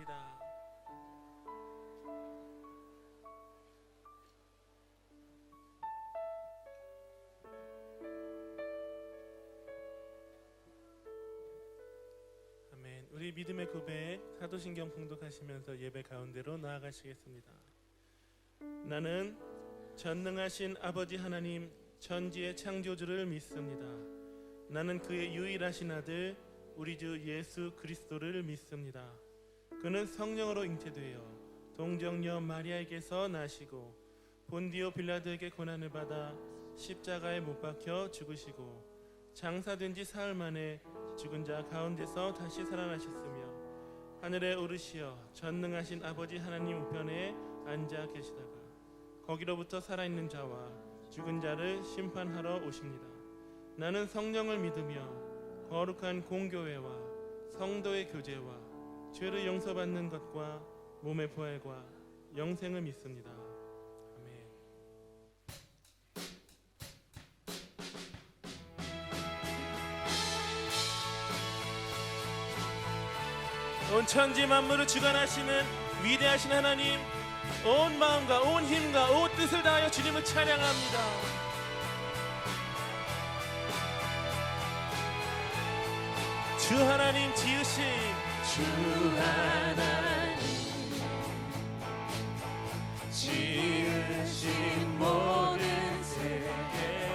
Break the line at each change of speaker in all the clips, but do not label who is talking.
찬양합니다. 아멘. 우리 믿음의 고백 사도신경 봉독하시면서 예배 가운데로 나아가시겠습니다. 나는 전능하신 아버지 하나님 천지의 창조주를 믿습니다. 나는 그의 유일하신 아들 우리 주 예수 그리스도를 믿습니다. 그는 성령으로 잉태되어 동정녀 마리아에게서 나시고 본디오 빌라도에게 고난을 받아 십자가에 못 박혀 죽으시고 장사된 지 사흘 만에 죽은 자 가운데서 다시 살아나셨으며 하늘에 오르시어 전능하신 아버지 하나님 우편에 앉아 계시다가 거기로부터 살아있는 자와 죽은 자를 심판하러 오십니다. 나는 성령을 믿으며 거룩한 공교회와 성도의 교제와 죄를 용서받는 것과 몸의 부활과 영생을 믿습니다. 아멘. 온 천지 만물을 주관하시는 위대하신 하나님, 온 마음과 온 힘과 온 뜻을 다하여 주님을 찬양합니다. 주 하나님 지으신
주 하나님 지으신 모든 세계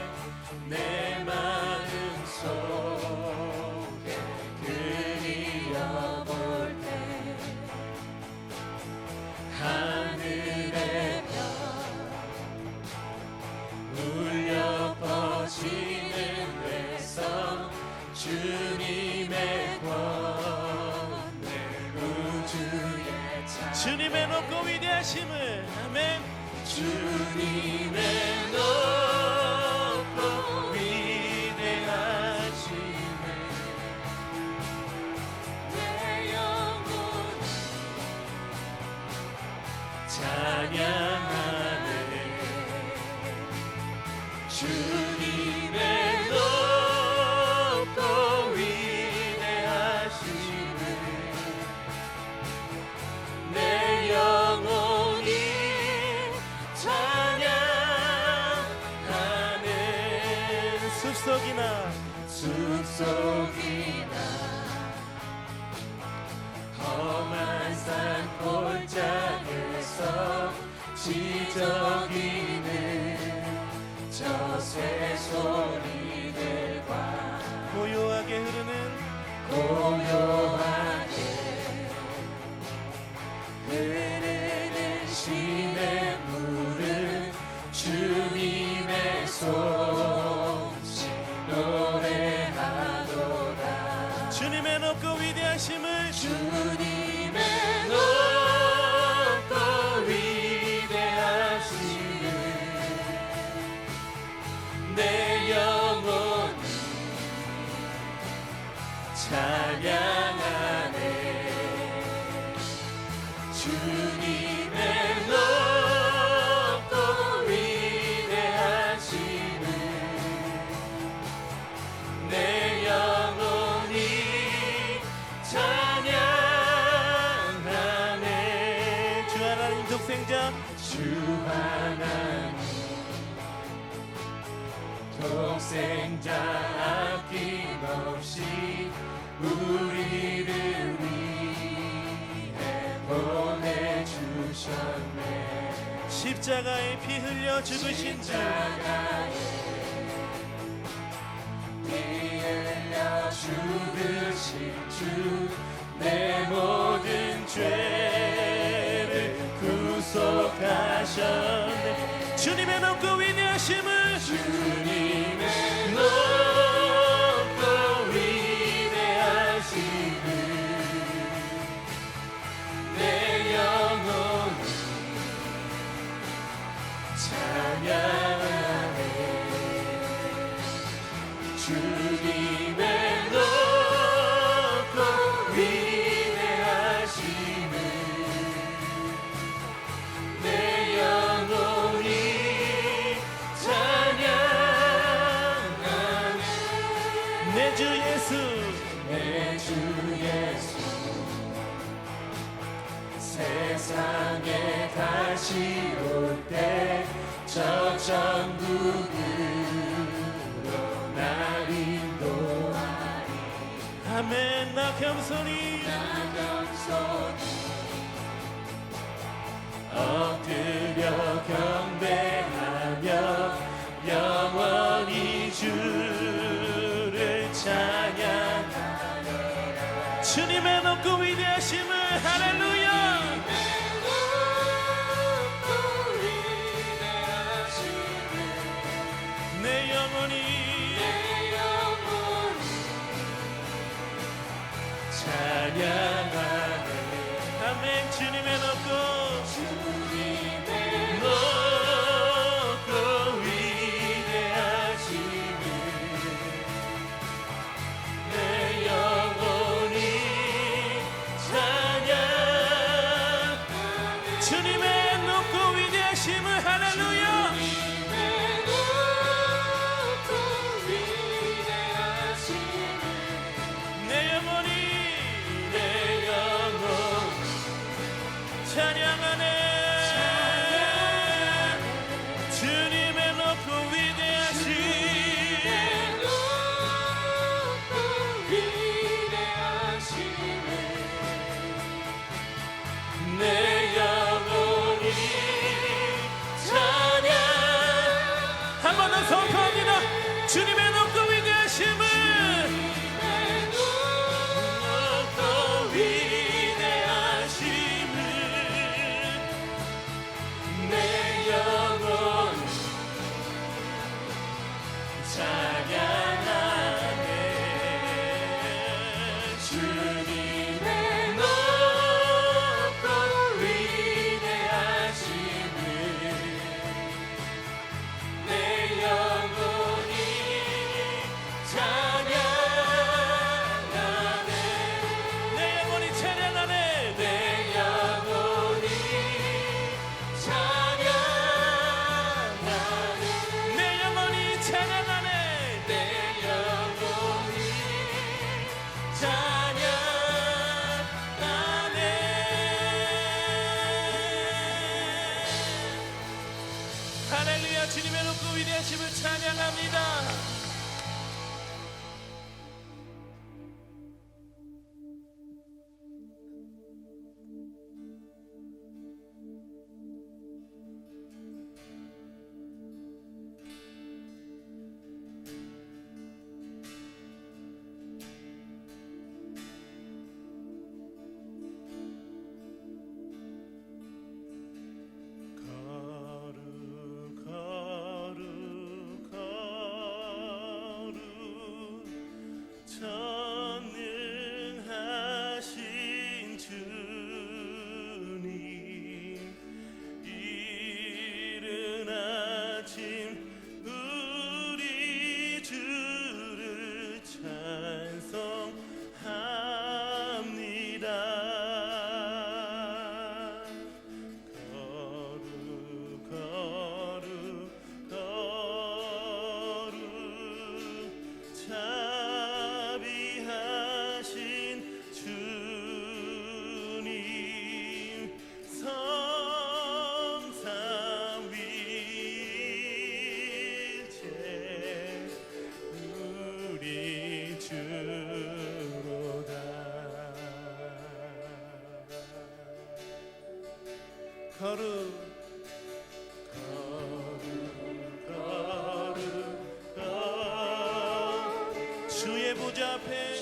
내 마음 속에 그리워볼 때 하늘의 별 울려 퍼지는 외성 주님의 권능 우주의 찬양
주님의 높고 위대하심을 아멘.
주님의 높고 위대하심을 내 영혼이 찬양하네. 주님의 높고 위대하심을 내 영혼이 찬양하네.
숲속이나
험한 산 골짜기에서 지저귀는 저 새소리들과
고요하게 흐르는
시냇물은 주님의 솜씨 노래하도다.
주님의 높고 위대하심을
주님의 높고 위대하심을 내 영혼이 찬양하네. 주님의 높고 위대하심을 내 영혼이 찬양하네.
주 하나님 독생자
주 하나님 독생자 아낌없이 우리를 위해 보내주셨네.
십자가에 피 흘려 죽으신 주
십자가에 피 흘려 죽으신 주 내 모든 죄를 구속하셨네.
주님의 높고 위대하심을
주님의 높고 위대하심을 내 영혼이 찬양하네. 주님의 높고 위대하심을 내 영혼이 찬양하네.
내 주 예수
내 주 예수 세상에 다시 올 때 저 천국으로 날 인도하리.
아멘. 나 겸손히
엎드려 경배하며 영원히 주를 찬양하리.
주님의 높고 위대하심을 할렐루야. 내 영혼이
찬양하리.
아멘. 주님의 높고
위대하심을 내 영혼이 찬양.
주님의 높고 위대하심을 할렐루야. 내 영혼이 찬양하네. 주님의 높고 위대하심
내 영혼이 찬양.
한 번 더 선포합니다. 주님의 높고 위대하심을
높고 위대하심을 내 영혼 찬양하네. 주님의 높고 위대하심을 내 영혼이 찬양하네.
내 영혼이 찬양하네.
내 영혼이 찬양하네.
내 영혼이 찬양하네.
내 영혼이 찬양하네.
할렐루야. 주님의 높고 위대하심을 찬양합니다. 전능하신 주님, 이른 아침 우리 주를 찬송합니다. 자비하신 주님, 성삼위일체 우리 주로다. 주의 보좌 앞에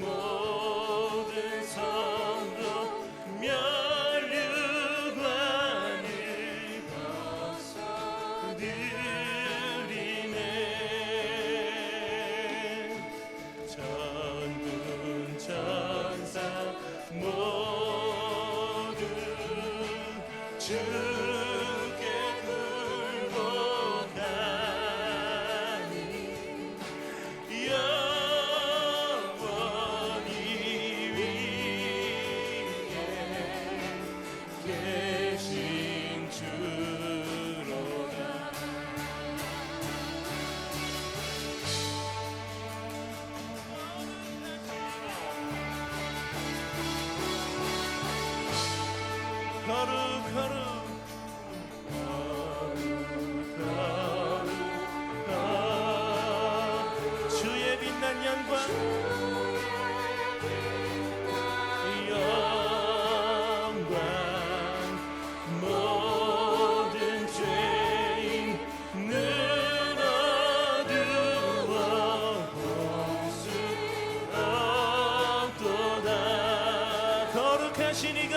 모든 성도 면류관을 벗어드리네. 전부
주의 빛난 영광 모든 죄인 늘 어두워 볼 수 없도다. 거룩하신 이가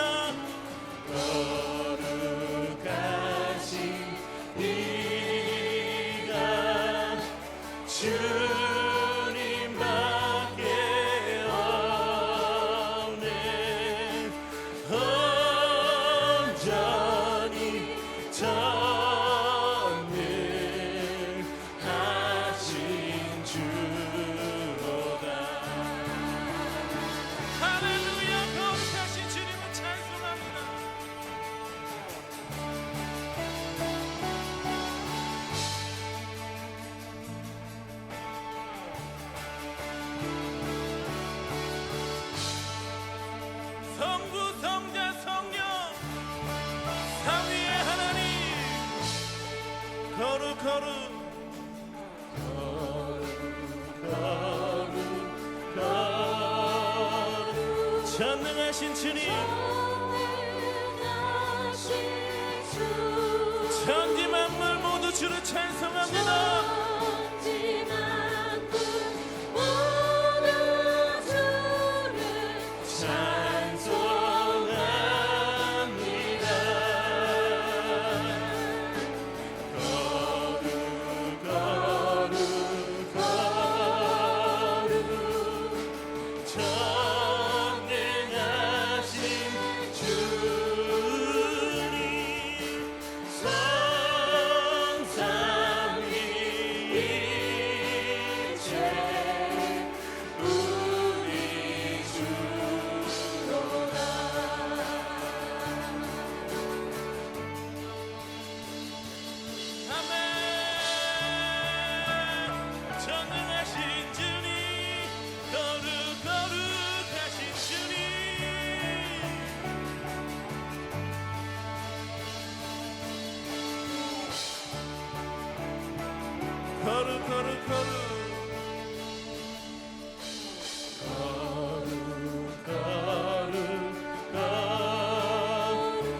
주님밖에 없네. 온전히 전능하신 주로다. 할렐루야. 거룩하신 주님을 찬송합니다. 성부 성자 성령 삼위의 하나님 거룩 전능하신 주님 천지 만물 모두 주를 찬송합니다.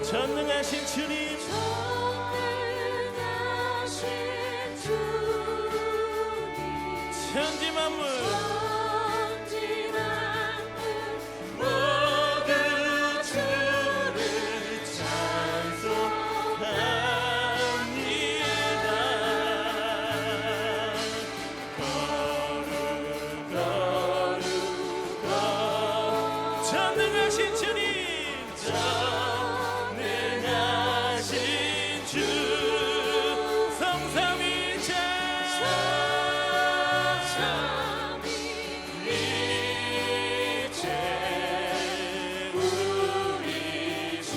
전능하신 주님 천지 만물 모두 주를 찬송합니다. 전능하신 주님 전능하신 주 성삼위일체 우리 주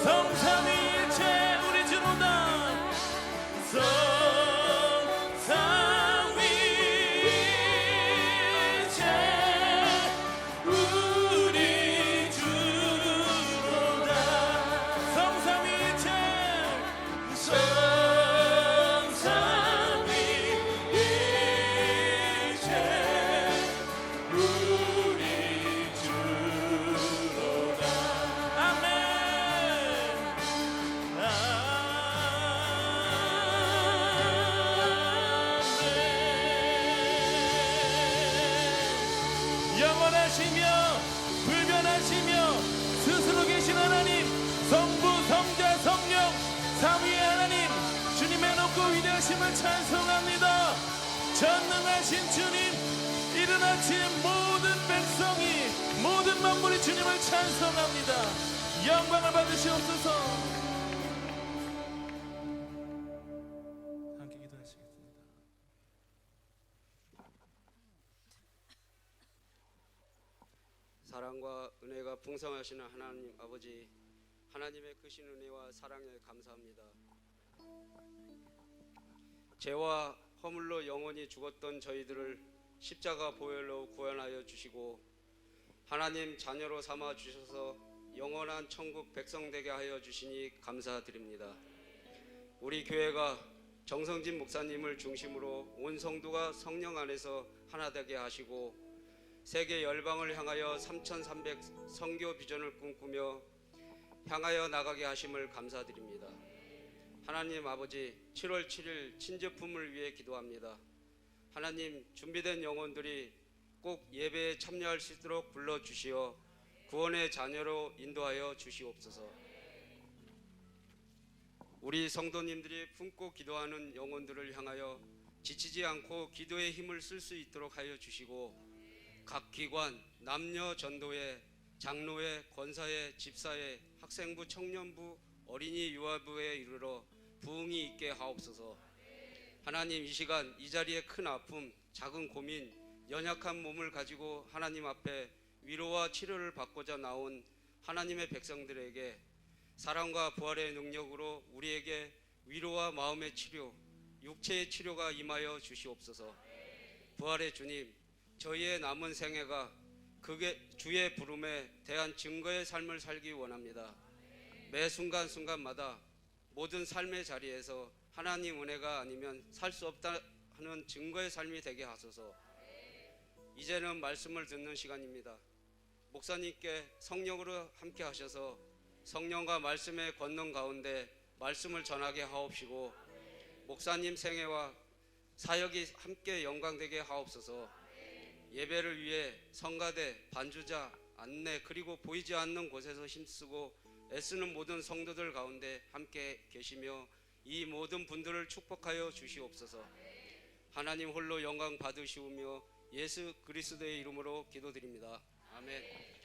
성삼위일체 우리 주로다. 성삼위일체 우리 주로다. 성삼위일체 성삼위일체 우리 주로다. 아멘. 영원하시며 불변하시며 스스로 계신 하나님 성부 성자 성령 삼위의 하나님 주님의 높고 위대하심을 찬송합니다. 전능하신 주님 이른 아침 모든 백성이 모든 만물이 주님을 찬송합니다. 영광을 받으시옵소서. 함께 기도하시겠습니다.
사랑과 은혜가 풍성하시는 하나님 아버지, 하나님의 크신 은혜와 사랑에 감사합니다. 죄와 허물로 영원히 죽었던 저희들을 십자가 보혈로 구원하여 주시고 하나님 자녀로 삼아 주셔서 영원한 천국 백성 되게 하여 주시니 감사드립니다. 우리 교회가 정성진 목사님을 중심으로 온 성도가 성령 안에서 하나 되게 하시고 세계 열방을 향하여 3,300 선교 비전을 꿈꾸며 향하여 나가게 하심을 감사드립니다. 하나님 아버지, 7월 7일 친제품을 위해 기도합니다. 하나님, 준비된 영혼들이 꼭 예배에 참여할 수 있도록 불러주시어 구원의 자녀로 인도하여 주시옵소서. 우리 성도님들이 품고 기도하는 영혼들을 향하여 지치지 않고 기도의 힘을 쓸 수 있도록 하여 주시고 각 기관, 남녀 전도회, 장로회, 권사회, 집사회, 학생부, 청년부, 어린이 유아부에 이르러 부흥이 있게 하옵소서. 하나님, 이 시간 이 자리에 큰 아픔, 작은 고민, 연약한 몸을 가지고 하나님 앞에 위로와 치료를 받고자 나온 하나님의 백성들에게 사랑과 부활의 능력으로 우리에게 위로와 마음의 치료, 육체의 치료가 임하여 주시옵소서. 부활의 주님, 저희의 남은 생애가 그게 주의 부름에 대한 증거의 삶을 살기 원합니다. 매 순간순간마다 모든 삶의 자리에서 하나님 은혜가 아니면 살 수 없다 하는 증거의 삶이 되게 하소서. 이제는 말씀을 듣는 시간입니다. 목사님께 성령으로 함께 하셔서 성령과 말씀의 권능 가운데 말씀을 전하게 하옵시고 목사님 생애와 사역이 함께 영광되게 하옵소서. 예배를 위해 성가대, 반주자, 안내 그리고 보이지 않는 곳에서 힘쓰고 애쓰는 모든 성도들 가운데 함께 계시며 이 모든 분들을 축복하여 주시옵소서. 하나님 홀로 영광 받으시오며 예수 그리스도의 이름으로 기도드립니다. 아멘.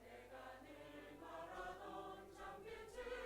내가 늘 바라던 장빛을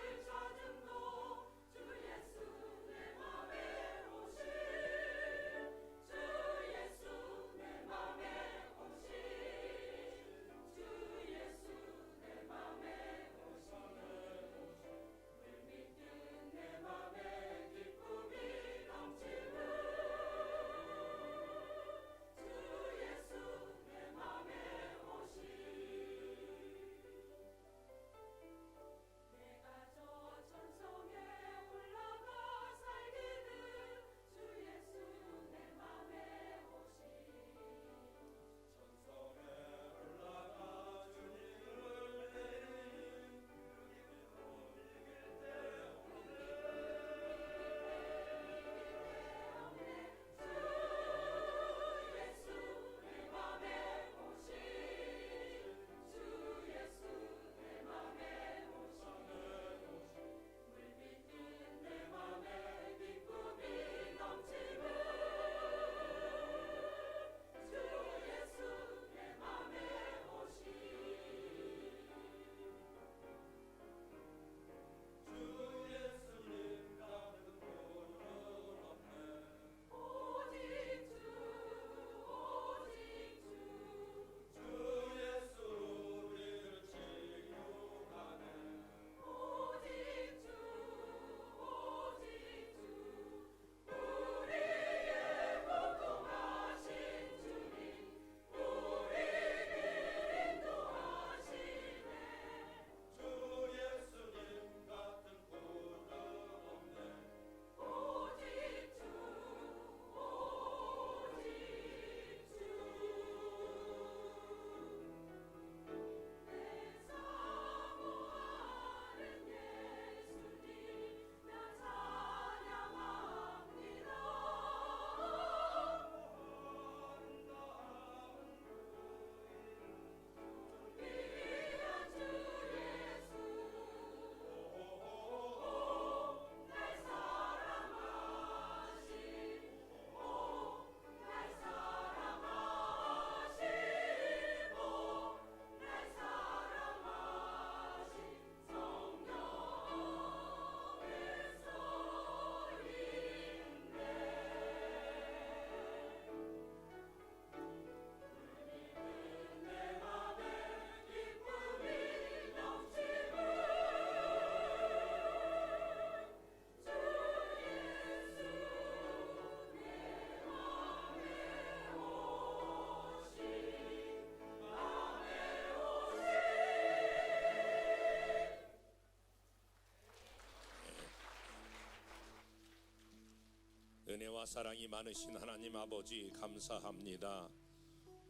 은혜와 사랑이 많으신 하나님 아버지 감사합니다.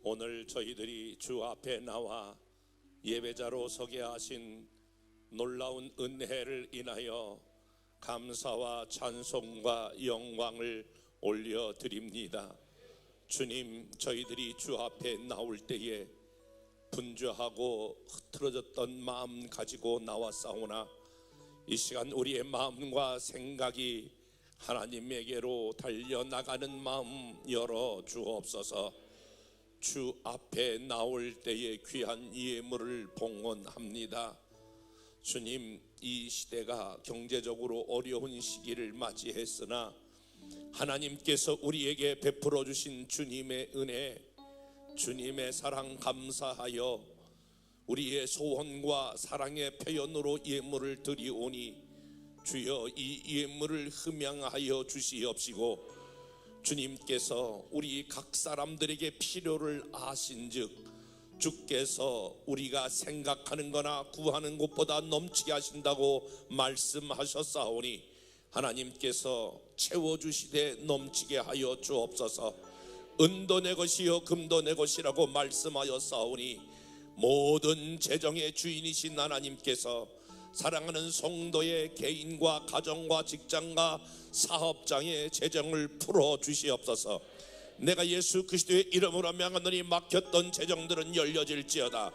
오늘 저희들이 주 앞에 나와 예배자로 서게 하신 놀라운 은혜를 인하여 감사와 찬송과 영광을 올려드립니다. 주님, 저희들이 주 앞에 나올 때에 분주하고 흐트러졌던 마음 가지고 나왔사오나 이 시간 우리의 마음과 생각이 하나님에게로 달려나가는 마음 열어 주옵소서. 주 앞에 나올 때에 귀한 예물을 봉헌합니다. 주님, 이 시대가 경제적으로 어려운 시기를 맞이했으나 하나님께서 우리에게 베풀어 주신 주님의 은혜, 주님의 사랑 감사하여 우리의 소원과 사랑의 표현으로 예물을 드리오니 주여 이 예물을 흠양하여 주시옵시고 주님께서 우리 각 사람들에게 필요를 아신즉 주께서 우리가 생각하는 거나 구하는 것보다 넘치게 하신다고 말씀하셨사오니 하나님께서 채워주시되 넘치게 하여 주옵소서. 은도 내 것이요 금도 내 것이라고 말씀하였사오니 모든 재정의 주인이신 하나님께서 사랑하는 성도의 개인과 가정과 직장과 사업장의 재정을 풀어주시옵소서. 내가 예수 그리스도의 이름으로 명하노니 막혔던 재정들은 열려질지어다.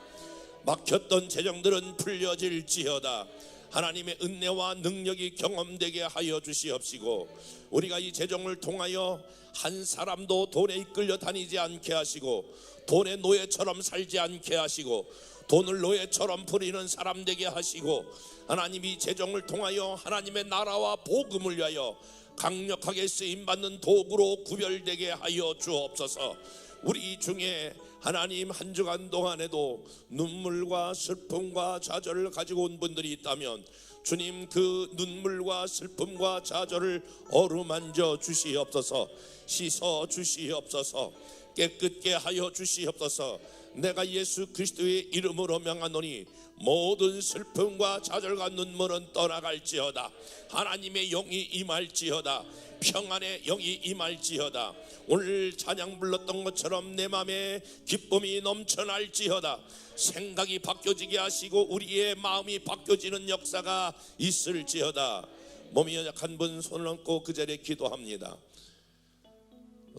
막혔던 재정들은 풀려질지어다. 하나님의 은혜와 능력이 경험되게 하여 주시옵시고 우리가 이 재정을 통하여 한 사람도 돈에 이끌려 다니지 않게 하시고 돈의 노예처럼 살지 않게 하시고 돈을 노예처럼 부리는 사람 되게 하시고 하나님이 재정을 통하여 하나님의 나라와 복음을 위하여 강력하게 쓰임받는 도구로 구별되게 하여 주옵소서. 우리 중에 하나님 한 주간 동안에도 눈물과 슬픔과 좌절을 가지고 온 분들이 있다면 주님 그 눈물과 슬픔과 좌절을 어루만져 주시옵소서. 씻어 주시옵소서. 깨끗게 하여 주시옵소서. 내가 예수 그리스도의 이름으로 명하노니 모든 슬픔과 좌절과 눈물은 떠나갈지어다. 하나님의 영이 임할지어다. 평안의 영이 임할지어다. 오늘 찬양 불렀던 것처럼 내 맘에 기쁨이 넘쳐날지어다. 생각이 바뀌어지게 하시고 우리의 마음이 바뀌어지는 역사가 있을지어다. 몸이 연약한 분 손을 얹고 그 자리에 기도합니다.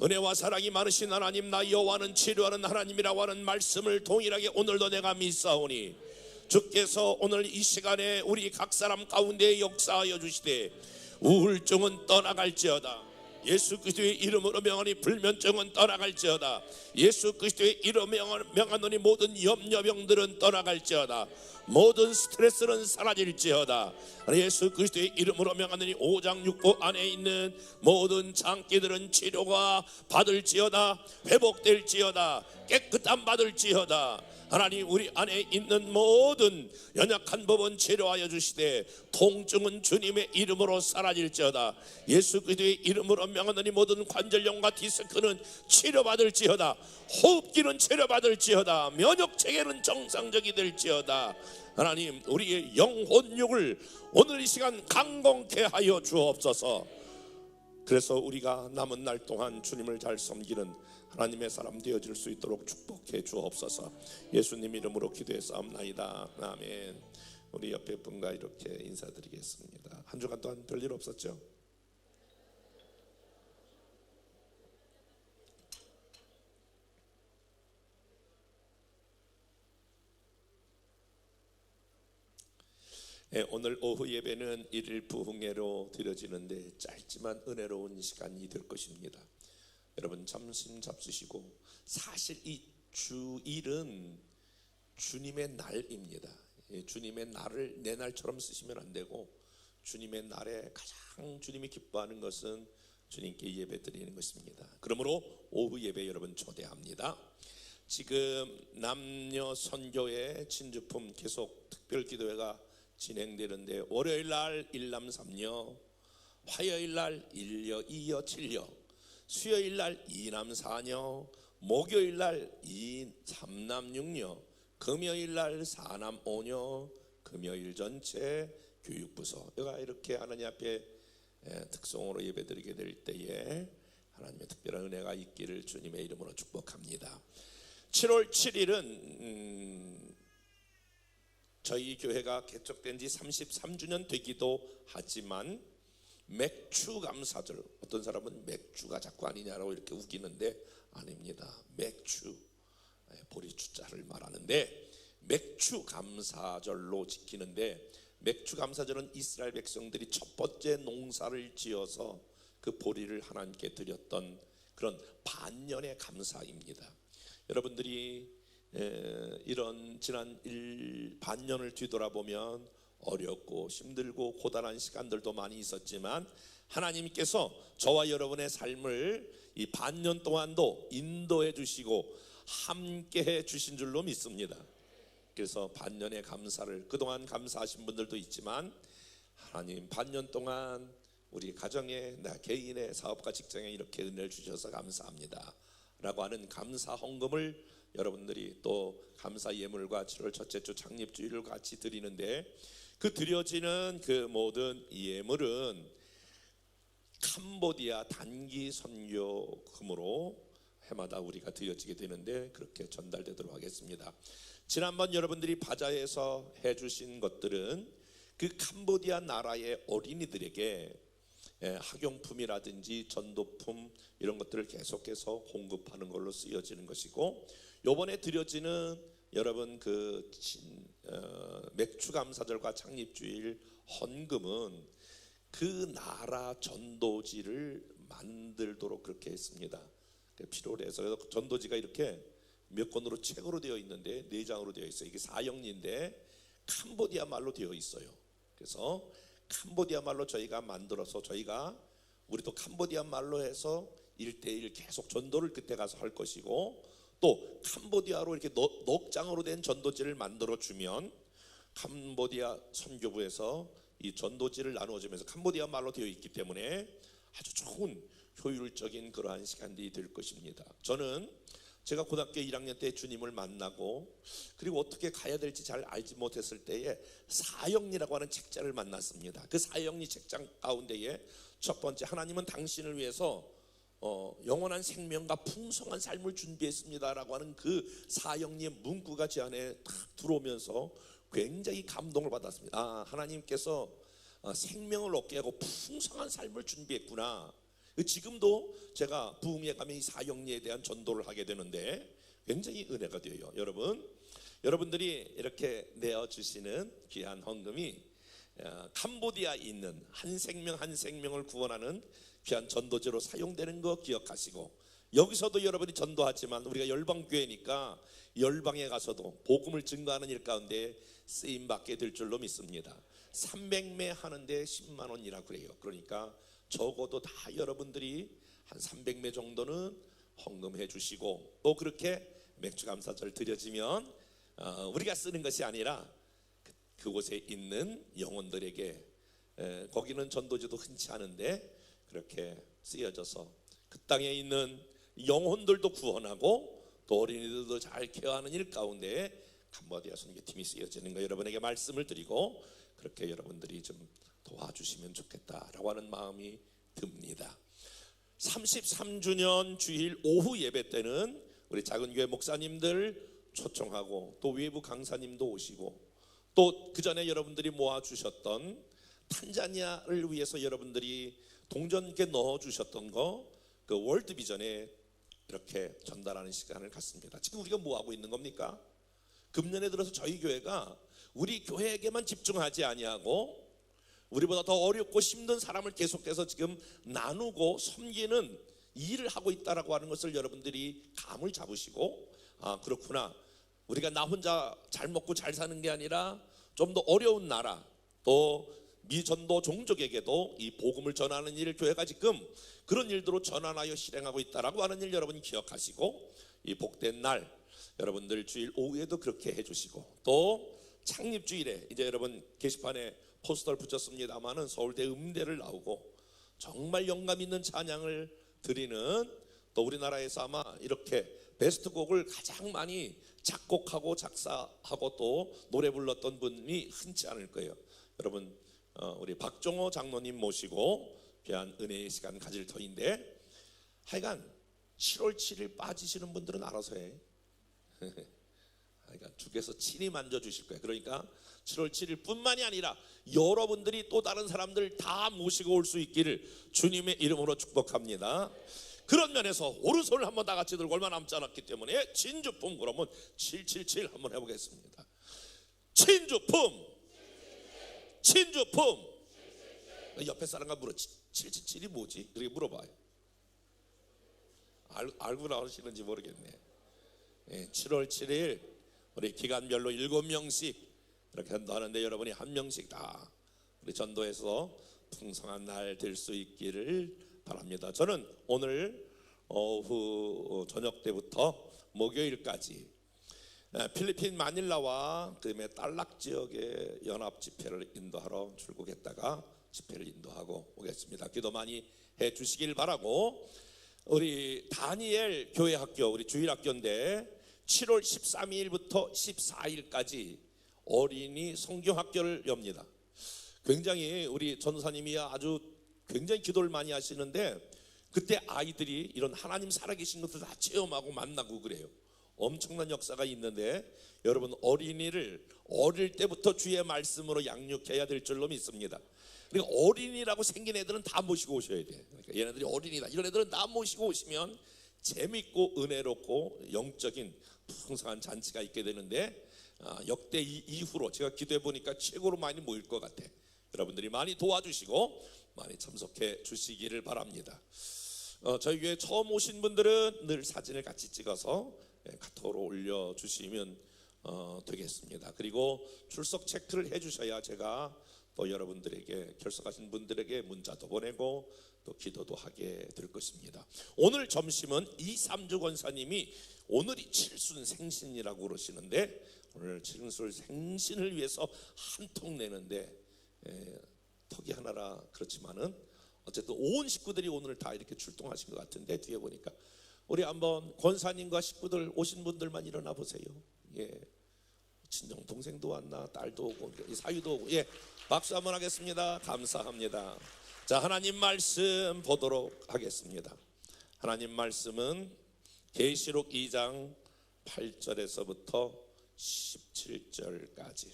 은혜와 사랑이 많으신 하나님, 나 여호와는 치료하는 하나님이라고 하는 말씀을 동일하게 오늘도 내가 믿사오니 주께서 오늘 이 시간에 우리 각 사람 가운데 역사하여 주시되 우울증은 떠나갈지어다. 예수 그리스도의 이름으로 명하니 불면증은 떠나갈지어다. 예수 그리스도의 이름으로 명하노니 모든 염려병들은 떠나갈지어다. 모든 스트레스는 사라질지어다. 예수 그리스도의 이름으로 명하노니 오장육부 안에 있는 모든 장기들은 치료가 받을지어다. 회복될지어다. 깨끗함 받을지어다. 하나님, 우리 안에 있는 모든 연약한 법은 치료하여 주시되 통증은 주님의 이름으로 사라질지어다. 예수 그리스도의 이름으로 명하노니 모든 관절염과 디스크는 치료받을지어다. 호흡기는 치료받을지어다. 면역체계는 정상적이 될지어다. 하나님, 우리의 영혼육을 오늘 이 시간 강건케 하여 주옵소서. 그래서 우리가 남은 날 동안 주님을 잘 섬기는 하나님의 사람 되어질 수 있도록 축복해 주옵소서. 예수님 이름으로 기도해 싸움나이다. 아멘. 우리 옆에 분과 이렇게 인사드리겠습니다. 한 주간 동안 별일 없었죠? 오늘 오후 예배는 일일 부흥회로 드려지는데 짧지만 은혜로운 시간이 될 것입니다. 여러분 점심 잡수시고, 사실 이 주일은 주님의 날입니다. 주님의 날을 내 날처럼 쓰시면 안 되고 주님의 날에 가장 주님이 기뻐하는 것은 주님께 예배 드리는 것입니다. 그러므로 오후 예배 여러분 초대합니다. 지금 남녀 선교회 진주품 계속 특별기도회가 진행되는데 월요일 날 1남 3녀, 화요일 날 1녀 2녀 7녀, 수요일 날 2남 4녀, 목요일 날 3남 6녀, 금요일 날 4남 5녀, 금요일 전체 교육부서. 내가 이렇게 하나님 앞에 특송으로 예배드리게 될 때에 하나님의 특별한 은혜가 있기를 주님의 이름으로 축복합니다. 7월 7일은 저희 교회가 개척된 지 33주년 되기도 하지만 맥주 감사절, 어떤 사람은 맥주가 자꾸 아니냐라고 이렇게 우기는데 아닙니다. 맥주, 보리주자를 말하는데 맥주 감사절로 지키는데, 맥주 감사절은 이스라엘 백성들이 첫 번째 농사를 지어서 그 보리를 하나님께 드렸던 그런 반년의 감사입니다. 여러분들이 이런 지난 반년을 뒤돌아보면 어렵고 힘들고 고단한 시간들도 많이 있었지만 하나님께서 저와 여러분의 삶을 이 반년 동안도 인도해 주시고 함께 해 주신 줄로 믿습니다. 그래서 반년의 감사를, 그동안 감사하신 분들도 있지만 하나님 반년 동안 우리 가정에, 나 개인의 사업과 직장에 이렇게 은혜를 주셔서 감사합니다 라고 하는 감사 헌금을 여러분들이 또 감사 예물과 7월 첫째 주 창립주일을 같이 드리는데, 그 드려지는 그 모든 예물은 캄보디아 단기 선교금으로 해마다 우리가 드려지게 되는데 그렇게 전달되도록 하겠습니다. 지난번 여러분들이 바자회에서 해주신 것들은 그 캄보디아 나라의 어린이들에게 학용품이라든지 전도품 이런 것들을 계속해서 공급하는 걸로 쓰여지는 것이고, 요번에 드려지는 여러분 그 맥주 감사절과 창립주일 헌금은 그 나라 전도지를 만들도록 그렇게 했습니다. 필요로 해서 전도지가 이렇게 몇 권으로 책으로 되어 있는데 4장으로 되어 있어요. 이게 사형리인데 캄보디아 말로 되어 있어요. 그래서 캄보디아 말로 저희가 만들어서 우리도 캄보디아 말로 해서 1:1 계속 전도를 그때 가서 할 것이고, 또 캄보디아로 이렇게 넉 장으로 된 전도지를 만들어 주면 캄보디아 선교부에서 이 전도지를 나누어 주면서 캄보디아 말로 되어 있기 때문에 아주 좋은 효율적인 그러한 시간들이 될 것입니다. 저는 제가 고등학교 1학년 때 주님을 만나고 그리고 어떻게 가야 될지 잘 알지 못했을 때에 사형리라고 하는 책자를 만났습니다. 그 사형리 책장 가운데에 첫 번째, 하나님은 당신을 위해서 영원한 생명과 풍성한 삶을 준비했습니다라고 하는 그 사형리의 문구가 제 안에 탁 들어오면서 굉장히 감동을 받았습니다. 하나님께서 생명을 얻게 하고 풍성한 삶을 준비했구나. 지금도 제가 부흥회 가면 이 사형리에 대한 전도를 하게 되는데 굉장히 은혜가 돼요. 여러분들이 이렇게 내어주시는 귀한 헌금이 캄보디아에 있는 한 생명 한 생명을 구원하는 귀한 전도제로 사용되는 거 기억하시고, 여기서도 여러분이 전도하지만 우리가 열방교회니까 열방에 가서도 복음을 증거하는 일 가운데 쓰임받게 될 줄로 믿습니다. 300매 하는데 10만 원이라 그래요. 그러니까 적어도 다 여러분들이 한 300매 정도는 헌금해 주시고, 또 그렇게 맥주 감사절 드려지면 우리가 쓰는 것이 아니라 그곳에 있는 영혼들에게, 거기는 전도지도 흔치 않은데 그렇게 쓰여져서 그 땅에 있는 영혼들도 구원하고 또 어린이들도 잘 케어하는 일 가운데 캄보디아 선교팀이 쓰여지는 거 여러분에게 말씀을 드리고, 그렇게 여러분들이 좀 도와주시면 좋겠다라고 하는 마음이 듭니다. 33주년 주일 오후 예배 때는 우리 작은 교회 목사님들 초청하고 또 외부 강사님도 오시고, 또 그 전에 여러분들이 모아주셨던 탄자니아를 위해서 여러분들이 동전께 넣어주셨던 거, 그 월드비전에 이렇게 전달하는 시간을 갖습니다. 지금 우리가 뭐 하고 있는 겁니까? 금년에 들어서 저희 교회가 우리 교회에게만 집중하지 아니하고 우리보다 더 어렵고 힘든 사람을 계속해서 지금 나누고 섬기는 일을 하고 있다라고 하는 것을 여러분들이 감을 잡으시고, 그렇구나, 우리가 나 혼자 잘 먹고 잘 사는 게 아니라 좀 더 어려운 나라, 또 미전도 종족에게도 이 복음을 전하는 일을 교회가 지금 그런 일들로 전환하여 실행하고 있다라고 하는 일 여러분 기억하시고, 이 복된 날 여러분들 주일 오후에도 그렇게 해주시고, 또 창립주일에 이제 여러분 게시판에 포스터를 붙였습니다마는 서울대 음대를 나오고 정말 영감 있는 찬양을 드리는, 또 우리나라에서 아마 이렇게 베스트곡을 가장 많이 작곡하고 작사하고 또 노래 불렀던 분이 흔치 않을 거예요. 여러분 우리 박종호 장로님 모시고 귀한 은혜의 시간 가질 터인데, 하여간 7월 7일 빠지시는 분들은 알아서 해. 그러니까 주께서 친히 만져주실 거예요. 그러니까 7월 7일 뿐만이 아니라 여러분들이 또 다른 사람들 다 모시고 올 수 있기를 주님의 이름으로 축복합니다. 그런 면에서 오른손을 한번 다 같이 들고 얼마 남지 않았기 때문에 진주품, 그러면 777 한번 해보겠습니다. 진주품, 진주품. 옆에 사람과 물어, 777이 뭐지? 이렇게 물어봐요. 알고 나오시는지 모르겠네. 7월 7일 우리 기간별로 7명씩 이렇게 전도하는데, 여러분이 한 명씩 다 우리 전도해서 풍성한 날 될 수 있기를 바랍니다. 저는 오늘 오후 저녁 때부터 목요일까지 필리핀 마닐라와 그다음에 딸락 지역의 연합 집회를 인도하러 출국했다가 집회를 인도하고 오겠습니다. 기도 많이 해 주시길 바라고, 우리 다니엘 교회 학교, 우리 주일학교인데 7월 13일부터 14일까지 어린이 성경학교를 엽니다. 굉장히 우리 전사님이 아주 굉장히 기도를 많이 하시는데, 그때 아이들이 이런 하나님 살아계신 것을 다 체험하고 만나고 그래요. 엄청난 역사가 있는데, 여러분 어린이를 어릴 때부터 주의 말씀으로 양육해야 될 줄로 믿습니다. 그러니까 어린이라고 생긴 애들은 다 모시고 오셔야 돼. 그러니까 얘네들이 어린이다, 이런 애들은 다 모시고 오시면 재밌고 은혜롭고 영적인 풍성한 잔치가 있게 되는데, 역대 이후로 제가 기도해 보니까 최고로 많이 모일 것 같아. 여러분들이 많이 도와주시고 많이 참석해 주시기를 바랍니다. 저희 교회 처음 오신 분들은 늘 사진을 같이 찍어서 카톡으로 올려주시면 되겠습니다. 그리고 출석 체크를 해주셔야 제가 또 여러분들에게, 결석하신 분들에게 문자도 보내고 또 기도도 하게 될 것입니다. 오늘 점심은 이삼주 권사님이 오늘이 칠순생신이라고 그러시는데, 오늘 칠순생신을 위해서 한 통 내는데, 턱이 하나라 그렇지만은 어쨌든 온 식구들이 오늘 다 이렇게 출동하신 것 같은데, 뒤에 보니까 우리 한번 권사님과 식구들 오신 분들만 일어나 보세요. 친정 동생도 왔나, 딸도 오고 사위도 오고. 박수 한번 하겠습니다. 감사합니다. 자, 하나님 말씀 보도록 하겠습니다. 하나님 말씀은 계시록 2장 8절에서부터 17절까지.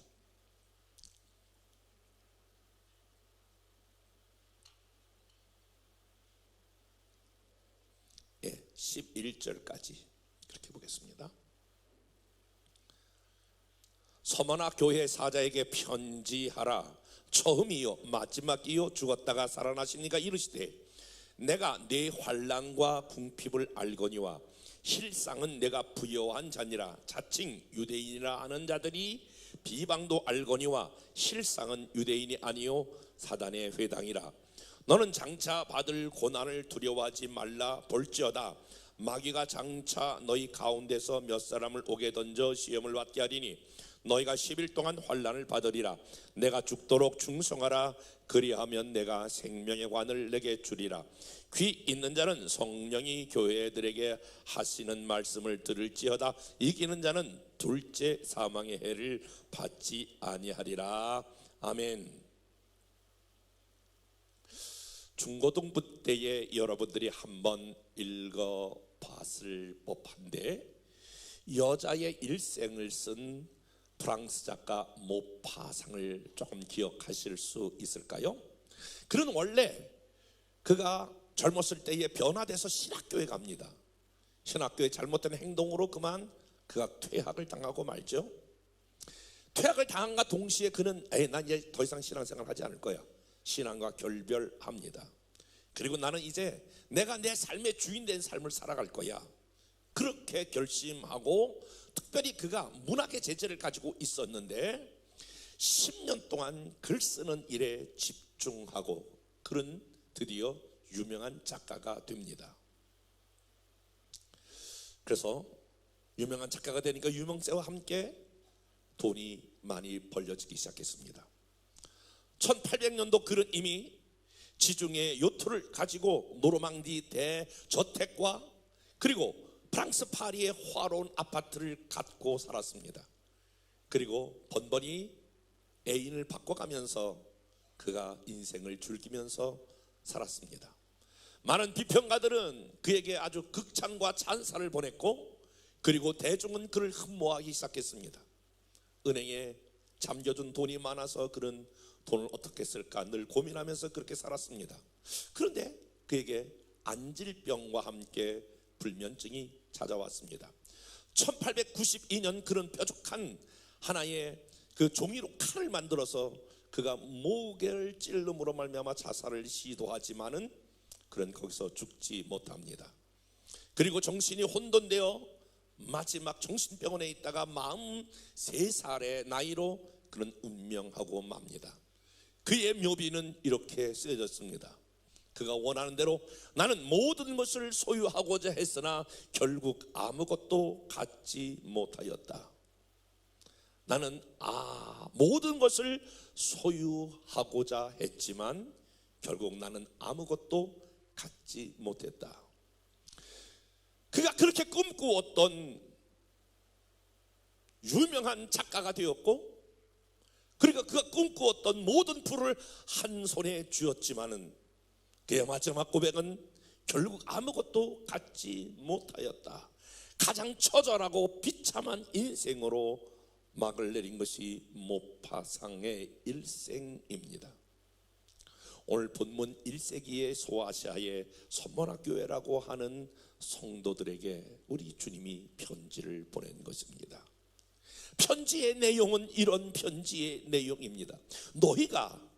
11절까지 그렇게 보겠습니다. 서머나 교회 사자에게 편지하라. 처음이요 마지막이요 죽었다가 살아나시니가 이르시되, 내가 네 환난과 궁핍을 알거니와 실상은 내가 부여한 자니라. 자칭 유대인이라 하는 자들이 비방도 알거니와 실상은 유대인이 아니요 사단의 회당이라. 너는 장차 받을 고난을 두려워하지 말라. 볼지어다 마귀가 장차 너희 가운데서 몇 사람을 옥에 던져 시험을 받게 하리니 너희가 10일 동안 환난을 받으리라. 내가 죽도록 충성하라. 그리하면 내가 생명의 관을 내게 주리라. 귀 있는 자는 성령이 교회들에게 하시는 말씀을 들을지어다. 이기는 자는 둘째 사망의 해를 받지 아니하리라. 아멘. 중고등부 때에 여러분들이 한번 읽어봤을 법한데, 여자의 일생을 쓴 프랑스 작가 모파상을 조금 기억하실 수 있을까요? 그는 원래 그가 젊었을 때에 변화돼서 신학교에 갑니다. 신학교의 잘못된 행동으로 그만 그가 퇴학을 당하고 말죠. 퇴학을 당한과 동시에 그는 난 이제 더 이상 신앙생활 하지 않을 거야. 신앙과 결별합니다. 그리고 나는 이제 내가 내 삶의 주인 된 삶을 살아갈 거야. 그렇게 결심하고, 특별히 그가 문학의 재질을 가지고 있었는데 10년 동안 글 쓰는 일에 집중하고 그는 드디어 유명한 작가가 됩니다. 그래서 유명한 작가가 되니까 유명세와 함께 돈이 많이 벌려지기 시작했습니다. 1800년도 그는 이미 지중해 요트를 가지고 노르망디 대저택과 그리고 프랑스 파리의 화로운 아파트를 갖고 살았습니다. 그리고 번번이 애인을 바꿔가면서 그가 인생을 즐기면서 살았습니다. 많은 비평가들은 그에게 아주 극찬과 찬사를 보냈고, 그리고 대중은 그를 흠모하기 시작했습니다. 은행에 잠겨둔 돈이 많아서 그런 돈을 어떻게 쓸까 늘 고민하면서 그렇게 살았습니다. 그런데 그에게 안질병과 함께 불면증이 찾아왔습니다. 1892년 그런 뾰족한 하나의 그 종이로 칼을 만들어서 그가 목을 찔름으로 말미암아 자살을 시도하지만은 그는 거기서 죽지 못합니다. 그리고 정신이 혼돈되어 마지막 정신병원에 있다가 43살의 나이로 그는 운명하고 맙니다. 그의 묘비는 이렇게 쓰여졌습니다. 그가 원하는 대로 나는 모든 것을 소유하고자 했으나 결국 아무것도 갖지 못하였다. 나는 모든 것을 소유하고자 했지만 결국 나는 아무것도 갖지 못했다. 그가 그렇게 꿈꾸었던 유명한 작가가 되었고, 그러니까 그가 꿈꾸었던 모든 부를 한 손에 쥐었지만은 그의 마지막 고백은 결국 아무것도 갖지 못하였다. 가장 처절하고 비참한 인생으로 막을 내린 것이 모파상의 일생입니다. 오늘 본문 1세기의 소아시아의 선문학교회라고 하는 성도들에게 우리 주님이 편지를 보낸 것입니다. 편지의 내용은 이런 편지의 내용입니다. 너희가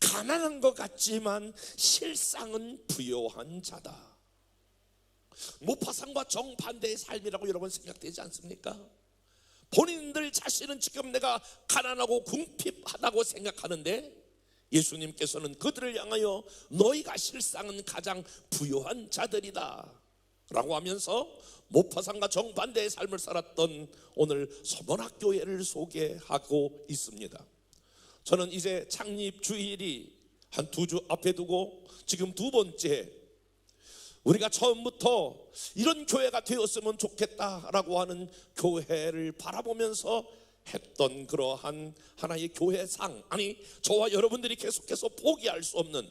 가난한 것 같지만 실상은 부요한 자다. 모파상과 정반대의 삶이라고 여러분 생각되지 않습니까? 본인들 자신은 지금 내가 가난하고 궁핍하다고 생각하는데 예수님께서는 그들을 향하여 너희가 실상은 가장 부요한 자들이다 라고 하면서 모파상과 정반대의 삶을 살았던 오늘 서문학교회를 소개하고 있습니다. 저는 이제 창립 주일이 한 2주 앞에 두고 지금 2번째, 우리가 처음부터 이런 교회가 되었으면 좋겠다라고 하는 교회를 바라보면서 했던 그러한 하나의 교회상, 아니 저와 여러분들이 계속해서 포기할 수 없는,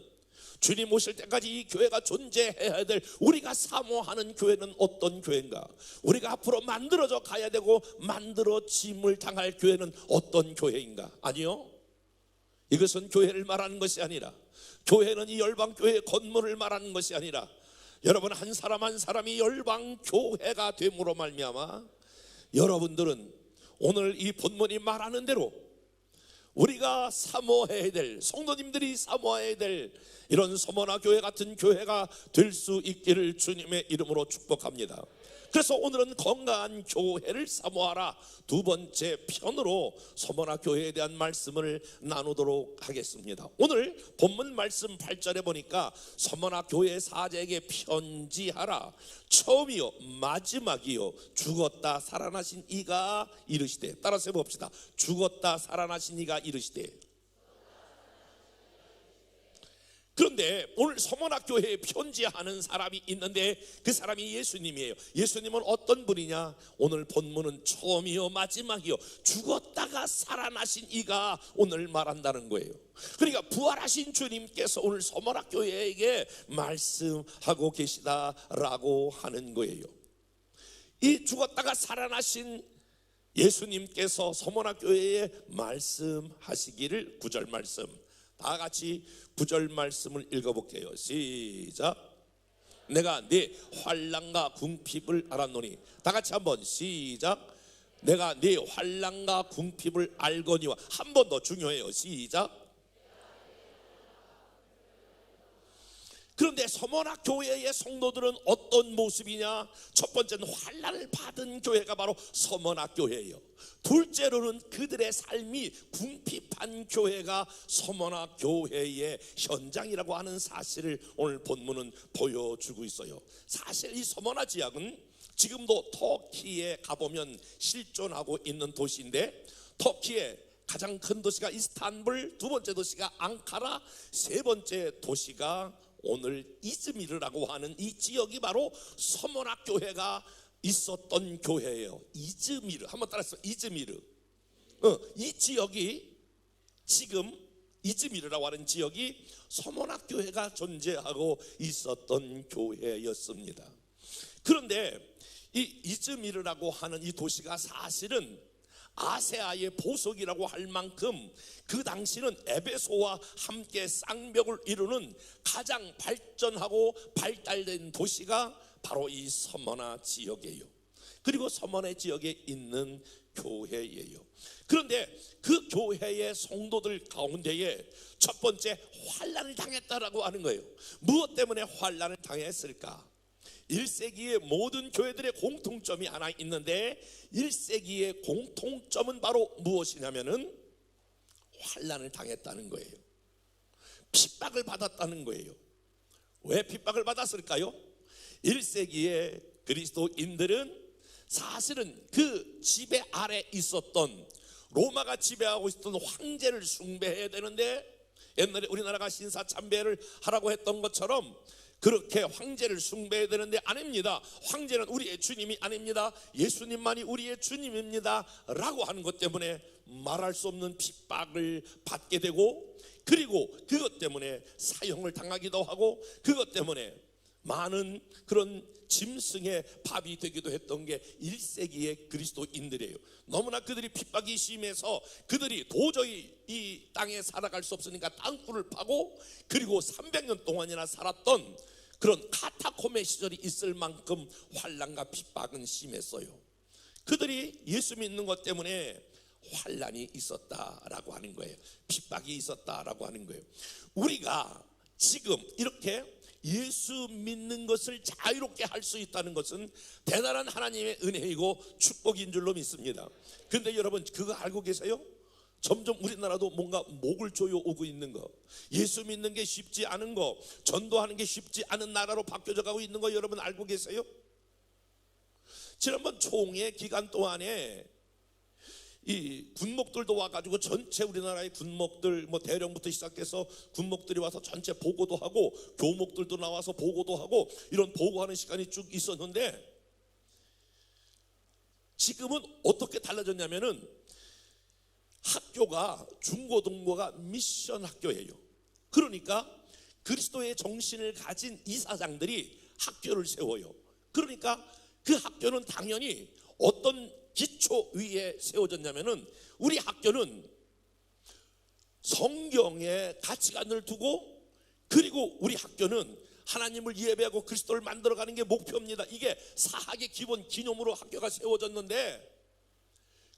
주님 오실 때까지 이 교회가 존재해야 될, 우리가 사모하는 교회는 어떤 교회인가, 우리가 앞으로 만들어져 가야 되고 만들어짐을 당할 교회는 어떤 교회인가. 아니요, 이것은 교회를 말하는 것이 아니라, 교회는 이 열방교회의 건물을 말하는 것이 아니라, 여러분 한 사람 한 사람이 열방교회가 됨으로 말미암아 여러분들은 오늘 이 본문이 말하는 대로 우리가 사모해야 될, 성도님들이 사모해야 될 이런 서머나 교회 같은 교회가 될 수 있기를 주님의 이름으로 축복합니다. 그래서 오늘은 건강한 교회를 사모하라 2번째 편으로 서머나 교회에 대한 말씀을 나누도록 하겠습니다. 오늘 본문 말씀 8절에 보니까 서머나 교회 사제에게 편지하라, 처음이요 마지막이요 죽었다 살아나신 이가 이르시되. 따라서 해봅시다. 죽었다 살아나신 이가 이르시되. 그런데 오늘 서문학교회에 편지하는 사람이 있는데 그 사람이 예수님이에요. 예수님은 어떤 분이냐? 오늘 본문은 처음이요 마지막이요 죽었다가 살아나신 이가 오늘 말한다는 거예요. 그러니까 부활하신 주님께서 오늘 서문학교회에게 말씀하고 계시다라고 하는 거예요. 이 죽었다가 살아나신 예수님께서 서문학교회에 말씀하시기를 9절 말씀, 다 같이 9절 말씀을 읽어볼게요. 시작. 내가 네 환난과 궁핍을 알았노니. 다 같이 한번 시작. 내가 네 환난과 궁핍을 알거니와. 한 번 더 중요해요. 시작. 그런데 서머나 교회의 성도들은 어떤 모습이냐? 첫 번째는 환난을 받은 교회가 바로 서머나 교회예요. 둘째로는 그들의 삶이 궁핍한 교회가 서머나 교회의 현장이라고 하는 사실을 오늘 본문은 보여주고 있어요. 사실 이 서머나 지역은 지금도 터키에 가보면 실존하고 있는 도시인데, 터키의 가장 큰 도시가 이스탄불, 2번째 도시가 앙카라, 3번째 도시가 오늘 이즈미르라고 하는 이 지역이 바로 서머나 교회가 있었던 교회예요. 이즈미르, 한번 따라서 이즈미르. 이 지역이 지금 이즈미르라고 하는 지역이 서머나 교회가 존재하고 있었던 교회였습니다. 그런데 이 이즈미르라고 하는 이 도시가 사실은 아세아의 보석이라고 할 만큼 그 당시는 에베소와 함께 쌍벽을 이루는 가장 발전하고 발달된 도시가 바로 이 서머나 지역이에요. 그리고 서머나 지역에 있는 교회예요. 그런데 그 교회의 성도들 가운데에 첫 번째 환난을 당했다라고 하는 거예요. 무엇 때문에 환난을 당했을까? 1세기의 모든 교회들의 공통점이 하나 있는데 1세기의 공통점은 바로 무엇이냐면은 환난을 당했다는 거예요. 핍박을 받았다는 거예요. 왜 핍박을 받았을까요? 1세기의 그리스도인들은 사실은 그 지배 아래 있었던 로마가 지배하고 있었던 황제를 숭배해야 되는데 옛날에 우리나라가 신사참배를 하라고 했던 것처럼 그렇게 황제를 숭배해야 되는데 아닙니다. 황제는 우리의 주님이 아닙니다. 예수님만이 우리의 주님입니다 라고 하는 것 때문에 말할 수 없는 핍박을 받게 되고, 그리고 그것 때문에 사형을 당하기도 하고, 그것 때문에 많은 그런 짐승의 밥이 되기도 했던 게 1세기의 그리스도인들이에요. 너무나 그들이 핍박이 심해서 그들이 도저히 이 땅에 살아갈 수 없으니까 땅굴을 파고, 그리고 300년 동안이나 살았던 그런 카타콤의 시절이 있을 만큼 환난과 핍박은 심했어요. 그들이 예수 믿는 것 때문에 환난이 있었다라고 하는 거예요. 핍박이 있었다라고 하는 거예요. 우리가 지금 이렇게 예수 믿는 것을 자유롭게 할 수 있다는 것은 대단한 하나님의 은혜이고 축복인 줄로 믿습니다. 그런데 여러분 그거 알고 계세요? 점점 우리나라도 뭔가 목을 조여오고 있는 거, 예수 믿는 게 쉽지 않은 거, 전도하는 게 쉽지 않은 나라로 바뀌어져 가고 있는 거 여러분 알고 계세요? 지난번 총회 기간 동안에 이 군목들도 와가지고 전체 우리나라의 군목들 뭐 대령부터 시작해서 군목들이 와서 전체 보고도 하고 교목들도 나와서 보고도 하고 이런 보고하는 시간이 쭉 있었는데, 지금은 어떻게 달라졌냐면은 학교가 중고등부가 미션 학교예요. 그러니까 그리스도의 정신을 가진 이사장들이 학교를 세워요. 그러니까 그 학교는 당연히 어떤 기초 위에 세워졌냐면은 우리 학교는 성경의 가치관을 두고, 그리고 우리 학교는 하나님을 예배하고 그리스도를 만들어가는 게 목표입니다. 이게 사학의 기본 기념으로 학교가 세워졌는데,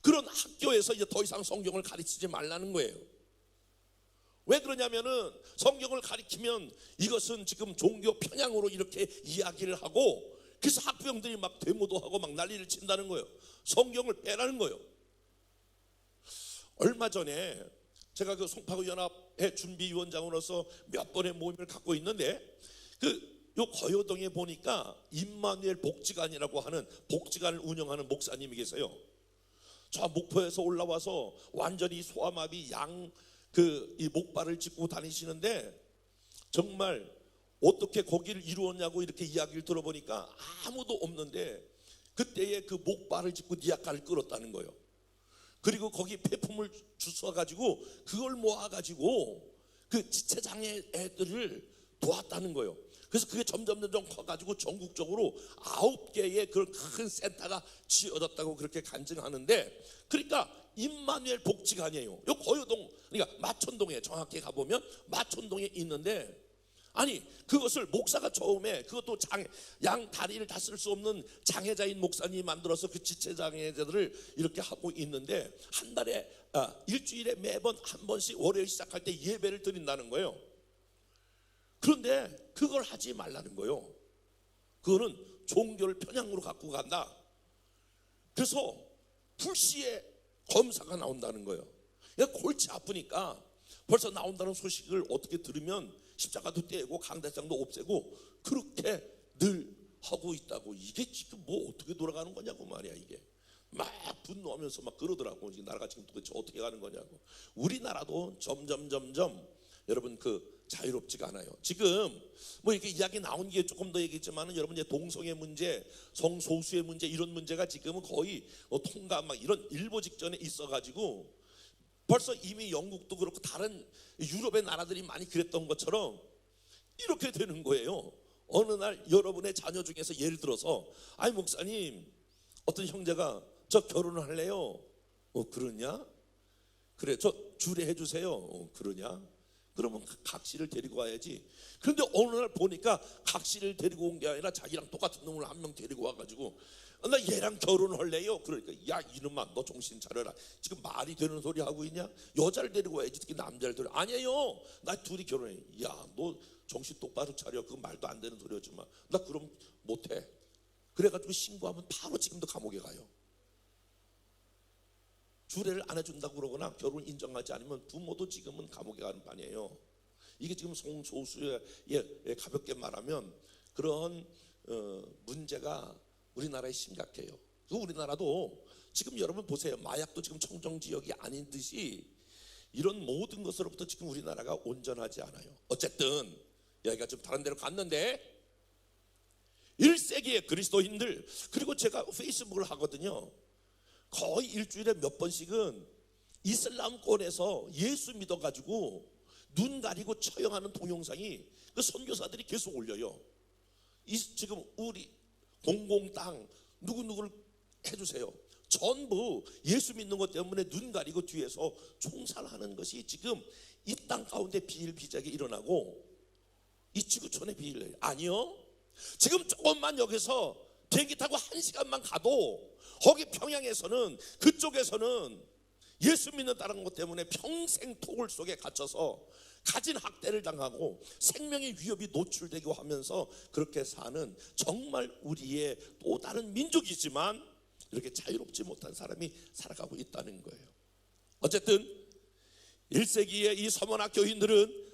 그런 학교에서 이제 더 이상 성경을 가르치지 말라는 거예요. 왜 그러냐면은 성경을 가르치면 이것은 지금 종교 편향으로 이렇게 이야기를 하고, 그래서 학부형들이 막 데모도 하고 막 난리를 친다는 거예요. 성경을 빼라는 거예요. 얼마 전에 제가 그 송파구 연합회 준비위원장으로서 몇 번의 모임을 갖고 있는데, 요 거여동에 보니까 임마누엘 복지관이라고 하는 복지관을 운영하는 목사님이 계세요. 저 목포에서 올라와서 완전히 소아마비 이 목발을 짚고 다니시는데, 정말 어떻게 거기를 이루었냐고 이렇게 이야기를 들어보니까 아무도 없는데 그때에 그 목발을 짚고 니아카를 끌었다는 거예요. 그리고 거기 폐품을 주워가지고 그걸 모아가지고 그 지체장애 애들을 도왔다는 거예요. 그래서 그게 점점 커가지고 전국적으로 9개의 그런 큰 센터가 지어졌다고 그렇게 간증하는데, 그러니까 임마누엘 복지관이에요. 요 거여동, 그러니까 마천동에 정확히 가보면 마천동에 있는데, 아니 그것을 목사가 처음에 그것도 양 다리를 다 쓸 수 없는 장애자인 목사님이 만들어서 그 지체장애자들을 이렇게 하고 있는데, 한 달에 일주일에 매번 한 번씩 월요일 시작할 때 예배를 드린다는 거예요. 그런데 그걸 하지 말라는 거예요. 그거는 종교를 편향으로 갖고 간다. 그래서 불시에 검사가 나온다는 거예요. 골치 아프니까 벌써 나온다는 소식을 어떻게 들으면 십자가도 떼고 강대상도 없애고 그렇게 늘 하고 있다고. 이게 지금 뭐 어떻게 돌아가는 거냐고 말이야. 이게 막 분노하면서 막 그러더라고. 나라가 지금 도대체 어떻게 가는 거냐고. 우리나라도 점점 여러분 자유롭지가 않아요. 지금 뭐 이렇게 이야기 나온 게 조금 더 얘기했지만은 여러분 이제 동성애 문제, 성소수의 문제, 이런 문제가 지금은 거의 통과 막 이런 일보 직전에 있어가지고 벌써 이미 영국도 그렇고 다른 유럽의 나라들이 많이 그랬던 것처럼 이렇게 되는 거예요. 어느 날 여러분의 자녀 중에서 예를 들어서 아이 목사님 어떤 형제가 저 결혼을 할래요. 그러냐? 그래 저 주례해 주세요. 그러냐? 그러면 각시를 데리고 와야지. 그런데 어느 날 보니까 각시를 데리고 온 게 아니라 자기랑 똑같은 놈을 한 명 데리고 와가지고 나 얘랑 결혼할래요. 그러니까 야 이놈아 너 정신 차려라. 지금 말이 되는 소리 하고 있냐? 여자를 데리고 와야지 특히 남자를 데리고. 아니에요. 나 둘이 결혼해. 야 너 정신 똑바로 차려. 그거 말도 안 되는 소리 하지 마. 나 그럼 못해. 그래가지고 신고하면 바로 지금도 감옥에 가요. 주례를 안 해준다고 그러거나 결혼 인정하지 않으면 부모도 지금은 감옥에 가는 판이에요. 이게 지금 성소수의 가볍게 말하면 그런 문제가 우리나라에 심각해요. 우리나라도 지금 여러분 보세요. 마약도 지금 청정지역이 아닌 듯이 이런 모든 것으로부터 지금 우리나라가 온전하지 않아요. 어쨌든 여기가 좀 다른 데로 갔는데 1세기의 그리스도인들, 그리고 제가 페이스북을 하거든요. 거의 일주일에 몇 번씩은 이슬람권에서 예수 믿어가지고 눈 가리고 처형하는 동영상이 그 선교사들이 계속 올려요. 지금 우리 공공 땅 누구누구를 해주세요. 전부 예수 믿는 것 때문에 눈 가리고 뒤에서 총살하는 것이 지금 이 땅 가운데 비일비재하게 일어나고 이 지구촌에 비일 아니요. 지금 조금만 여기서 비행기 타고 1시간만 가도 거기 평양에서는 그쪽에서는 예수 믿는다는 것 때문에 평생 토굴 속에 갇혀서 가진 학대를 당하고 생명의 위협이 노출되고 하면서 그렇게 사는 정말 우리의 또 다른 민족이지만 이렇게 자유롭지 못한 사람이 살아가고 있다는 거예요. 어쨌든 1세기의 이 서머나 교인들은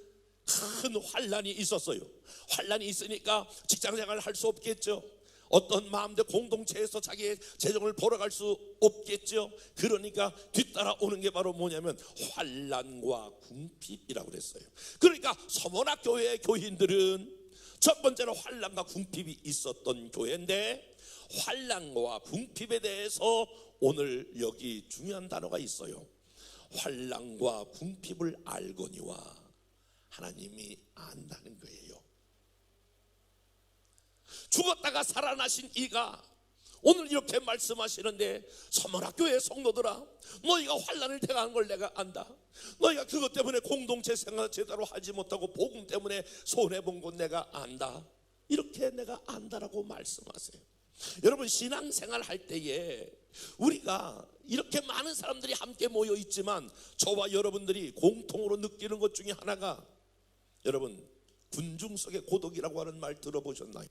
큰 환란이 있었어요. 환란이 있으니까 직장생활을 할 수 없겠죠. 어떤 마음대로 공동체에서 자기의 재정을 벌어갈 수 없겠죠. 그러니까 뒤따라오는 게 바로 뭐냐면 환란과 궁핍이라고 그랬어요. 그러니까 서머나 교회의 교인들은 첫 번째로 환란과 궁핍이 있었던 교회인데, 환란과 궁핍에 대해서 오늘 여기 중요한 단어가 있어요. 환란과 궁핍을 알거니와 하나님이 안다는 거예요. 죽었다가 살아나신 이가 오늘 이렇게 말씀하시는데, 서머나교회 성도들아, 너희가 환난을 당한 걸 내가 안다. 너희가 그것 때문에 공동체 생활 제대로 하지 못하고 복음 때문에 손해본 건 내가 안다. 이렇게 내가 안다라고 말씀하세요. 여러분, 신앙생활 할 때에 우리가 이렇게 많은 사람들이 함께 모여 있지만 저와 여러분들이 공통으로 느끼는 것 중에 하나가, 여러분, 군중 속의 고독이라고 하는 말 들어보셨나요?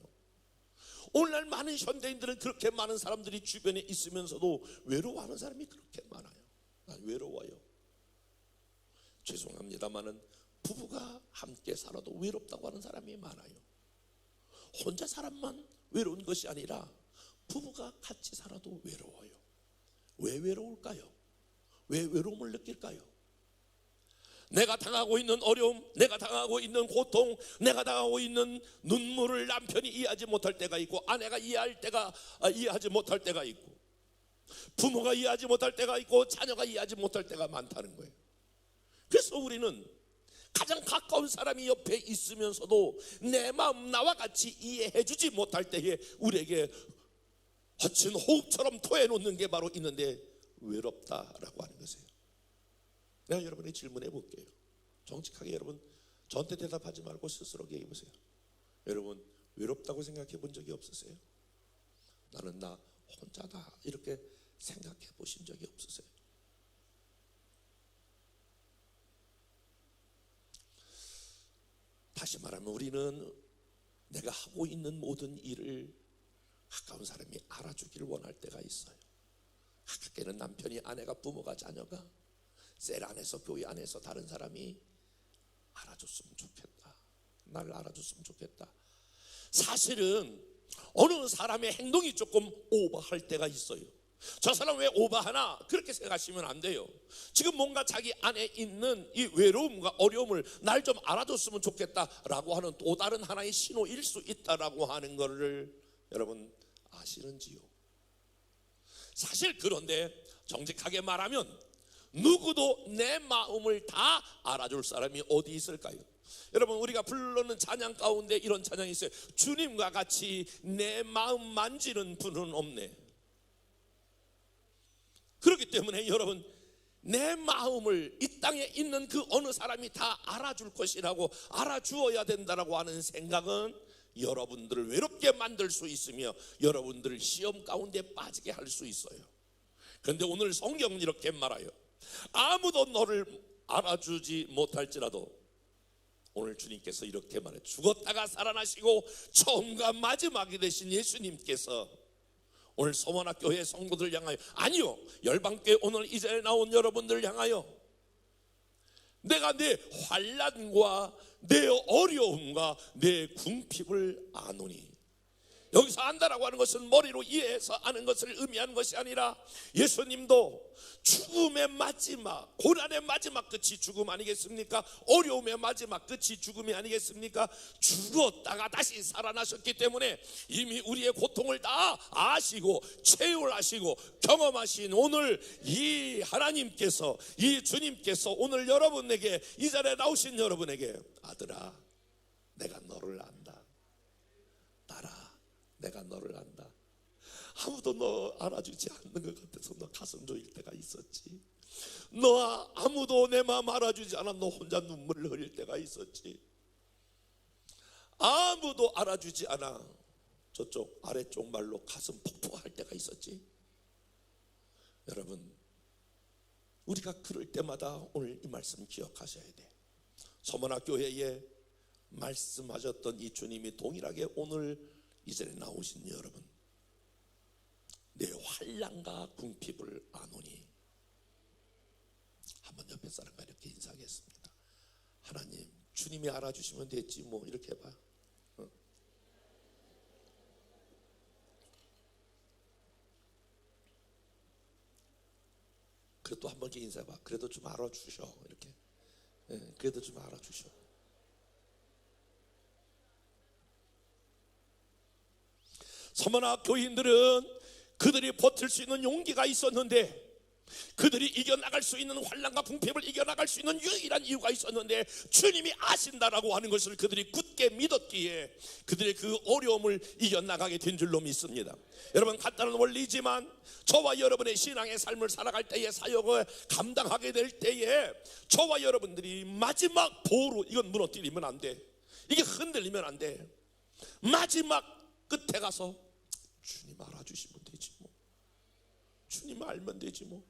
오늘날 많은 현대인들은 그렇게 많은 사람들이 주변에 있으면서도 외로워하는 사람이 그렇게 많아요. 난 외로워요. 죄송합니다마는 부부가 함께 살아도 외롭다고 하는 사람이 많아요. 혼자 사람만 외로운 것이 아니라 부부가 같이 살아도 외로워요. 왜 외로울까요? 왜 외로움을 느낄까요? 내가 당하고 있는 어려움, 내가 당하고 있는 고통, 내가 당하고 있는 눈물을 남편이 이해하지 못할 때가 있고, 아내가 이해하지 못할 때가 있고, 부모가 이해하지 못할 때가 있고, 자녀가 이해하지 못할 때가 많다는 거예요. 그래서 우리는 가장 가까운 사람이 옆에 있으면서도 내 마음 나와 같이 이해해 주지 못할 때에 우리에게 거친 호흡처럼 토해놓는 게 바로 있는데, 외롭다라고 하는 것이에요. 내가 여러분의 질문해 볼게요. 정직하게 여러분, 저한테 대답하지 말고 스스로 얘기해 보세요. 여러분, 외롭다고 생각해 본 적이 없으세요? 나는 나 혼자다 이렇게 생각해 보신 적이 없으세요? 다시 말하면 우리는 내가 하고 있는 모든 일을 가까운 사람이 알아주기를 원할 때가 있어요. 가깝게는 남편이, 아내가, 부모가, 자녀가, 셀 안에서, 교회 안에서 다른 사람이 알아줬으면 좋겠다. 나를 알아줬으면 좋겠다. 사실은 어느 사람의 행동이 조금 오버할 때가 있어요. 저 사람 왜 오버하나? 그렇게 생각하시면 안 돼요. 지금 뭔가 자기 안에 있는 이 외로움과 어려움을 날 좀 알아줬으면 좋겠다라고 하는 또 다른 하나의 신호일 수 있다라고 하는 것을 여러분 아시는지요? 사실 그런데 정직하게 말하면 누구도 내 마음을 다 알아줄 사람이 어디 있을까요? 여러분, 우리가 부르는 찬양 가운데 이런 찬양이 있어요. 주님과 같이 내 마음 만지는 분은 없네. 그렇기 때문에 여러분, 내 마음을 이 땅에 있는 그 어느 사람이 다 알아줄 것이라고, 알아주어야 된다라고 하는 생각은 여러분들을 외롭게 만들 수 있으며 여러분들을 시험 가운데 빠지게 할 수 있어요. 그런데 오늘 성경은 이렇게 말해요. 아무도 너를 알아주지 못할지라도, 오늘 주님께서 이렇게 말해요. 죽었다가 살아나시고 처음과 마지막이 되신 예수님께서 오늘 서원학교회 성도들 향하여, 아니요, 열방교회 오늘 이 자리에 나온 여러분들 향하여 내가 내 환난과 내 어려움과 내 궁핍을 아노니, 여기서 안다라고 하는 것은 머리로 이해해서 아는 것을 의미하는 것이 아니라 예수님도 죽음의 마지막, 고난의 마지막 끝이 죽음 아니겠습니까? 어려움의 마지막 끝이 죽음이 아니겠습니까? 죽었다가 다시 살아나셨기 때문에 이미 우리의 고통을 다 아시고 체험하시고 경험하신 오늘 이 하나님께서, 이 주님께서 오늘 여러분에게, 이 자리에 나오신 여러분에게, 아들아, 내가 너를 안다. 딸아, 내가 너를 안다. 아무도 너 알아주지 않는 것 같아서 너 가슴 조일 때가 있었지. 너 아무도 내 마음 알아주지 않아 너 혼자 눈물을 흘릴 때가 있었지. 아무도 알아주지 않아 저쪽 아래쪽 말로 가슴 폭포할 때가 있었지. 여러분, 우리가 그럴 때마다 오늘 이 말씀 기억하셔야 돼. 서문학교회에 말씀하셨던 이 주님이 동일하게 오늘 이 자리에 나오신 여러분, 내 환난과 궁핍을 아노니. 한번 옆에 사람과 이렇게 인사하겠습니다. 하나님, 주님이 알아주시면 됐지 뭐, 이렇게 해봐. 그래도 한번 인사해봐. 그래도 좀 알아주셔. 이렇게. 그래도 좀 알아주셔. 서머나 교인들은 그들이 버틸 수 있는 용기가 있었는데, 그들이 이겨나갈 수 있는 환난과 궁핍을 이겨나갈 수 있는 유일한 이유가 있었는데, 주님이 아신다라고 하는 것을 그들이 굳게 믿었기에 그들의 그 어려움을 이겨나가게 된 줄로 믿습니다. 여러분, 간단한 원리지만 저와 여러분의 신앙의 삶을 살아갈 때에, 사역을 감당하게 될 때에 저와 여러분들이 마지막 보루, 이건 무너뜨리면 안 돼. 이게 흔들리면 안 돼. 마지막 끝에 가서 주님 알아주시면 되지 뭐, 주님 알면 되지 뭐.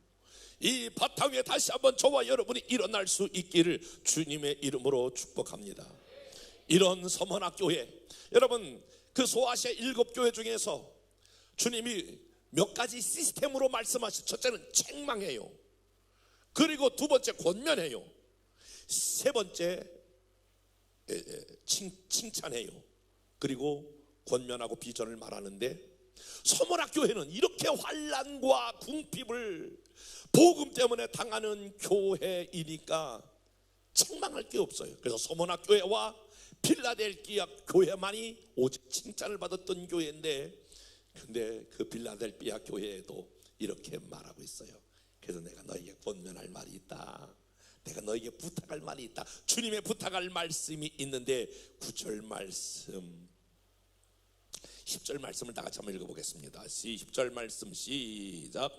이 바탕 위에 다시 한번 저와 여러분이 일어날 수 있기를 주님의 이름으로 축복합니다. 이런 서문학교회, 여러분, 그 소아시아 7교회 중에서 주님이 몇 가지 시스템으로 말씀하신, 첫째는 책망해요. 그리고 두 번째 권면해요. 세 번째 칭찬해요. 그리고 권면하고 비전을 말하는데, 서문학교회는 이렇게 환난과 궁핍을 복음 때문에 당하는 교회이니까 책망할 게 없어요. 그래서 서문학교회와 필라델피아 교회만이 오직 칭찬을 받았던 교회인데, 근데 그 필라델피아 교회에도 이렇게 말하고 있어요. 그래서 내가 너에게 권면할 말이 있다. 내가 너에게 부탁할 말이 있다. 주님의 부탁할 말씀이 있는데 9절 말씀, 10절 말씀을 다 같이 한번 읽어보겠습니다. 10절 말씀 시작.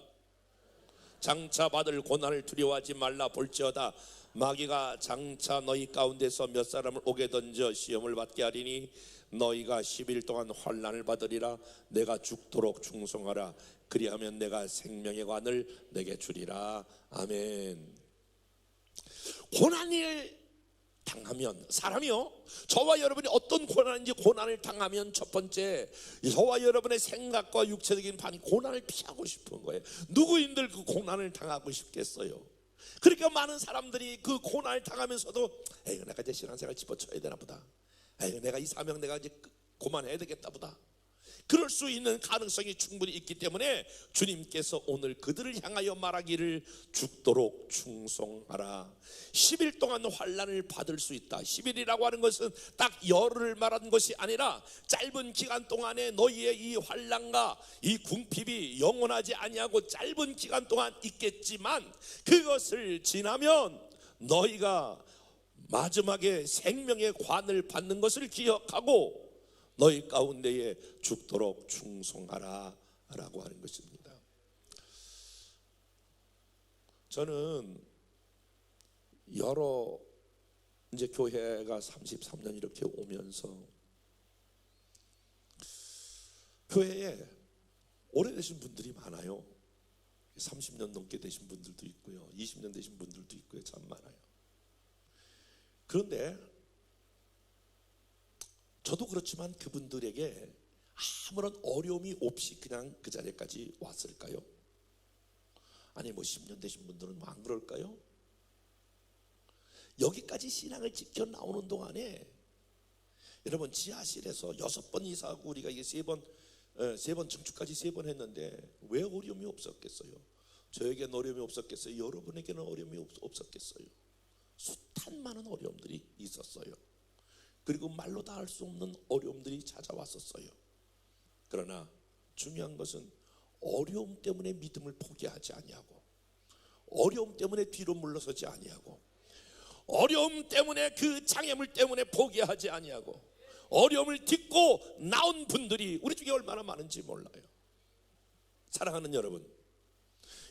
장차 받을 고난을 두려워하지 말라. 볼지어다 마귀가 장차 너희 가운데서 몇 사람을 옥에 던져 시험을 받게 하리니 너희가 10일 동안 환난을 받으리라. 내가 죽도록 충성하라. 그리하면 내가 생명의 관을 내게 주리라. 아멘. 고난을 당하면, 사람이요, 저와 여러분이 어떤 고난인지, 고난을 당하면 첫 번째, 저와 여러분의 생각과 육체적인 반이 고난을 피하고 싶은 거예요. 누구인들 그 고난을 당하고 싶겠어요? 그러니까 많은 사람들이 그 고난을 당하면서도, 에이, 내가 이제 신앙생활 집어쳐야 되나 보다. 에이, 내가 이 사명 내가 이제 그만해야 되겠다 보다. 그럴 수 있는 가능성이 충분히 있기 때문에 주님께서 오늘 그들을 향하여 말하기를 죽도록 충성하라. 10일 동안 환난을 받을 수 있다. 10일이라고 하는 것은 딱 열흘을 말하는 것이 아니라 짧은 기간 동안에 너희의 이 환난과 이 궁핍이 영원하지 아니하고 짧은 기간 동안 있겠지만 그것을 지나면 너희가 마지막에 생명의 관을 받는 것을 기억하고 너희 가운데에 죽도록 충성하라 라고 하는 것입니다. 저는 여러 이제 교회가 33년 이렇게 오면서 교회에 오래되신 분들이 많아요. 30년 넘게 되신 분들도 있고요, 20년 되신 분들도 있고요, 참 많아요. 그런데 저도 그렇지만 그분들에게 아무런 어려움이 없이 그냥 그 자리까지 왔을까요? 아니 뭐 10년 되신 분들은 뭐 안 그럴까요? 여기까지 신앙을 지켜 나오는 동안에 여러분 지하실에서 6번 이사하고 우리가 이게 3번 증축까지 3번 했는데 왜 어려움이 없었겠어요? 저에게는 어려움이 없었겠어요? 여러분에게는 어려움이 없었겠어요? 숱한 많은 어려움들이 있었어요. 그리고 말로 다 할 수 없는 어려움들이 찾아왔었어요. 그러나 중요한 것은 어려움 때문에 믿음을 포기하지 아니하고, 어려움 때문에 뒤로 물러서지 아니하고, 어려움 때문에 그 장애물 때문에 포기하지 아니하고, 어려움을 딛고 나온 분들이 우리 중에 얼마나 많은지 몰라요. 사랑하는 여러분,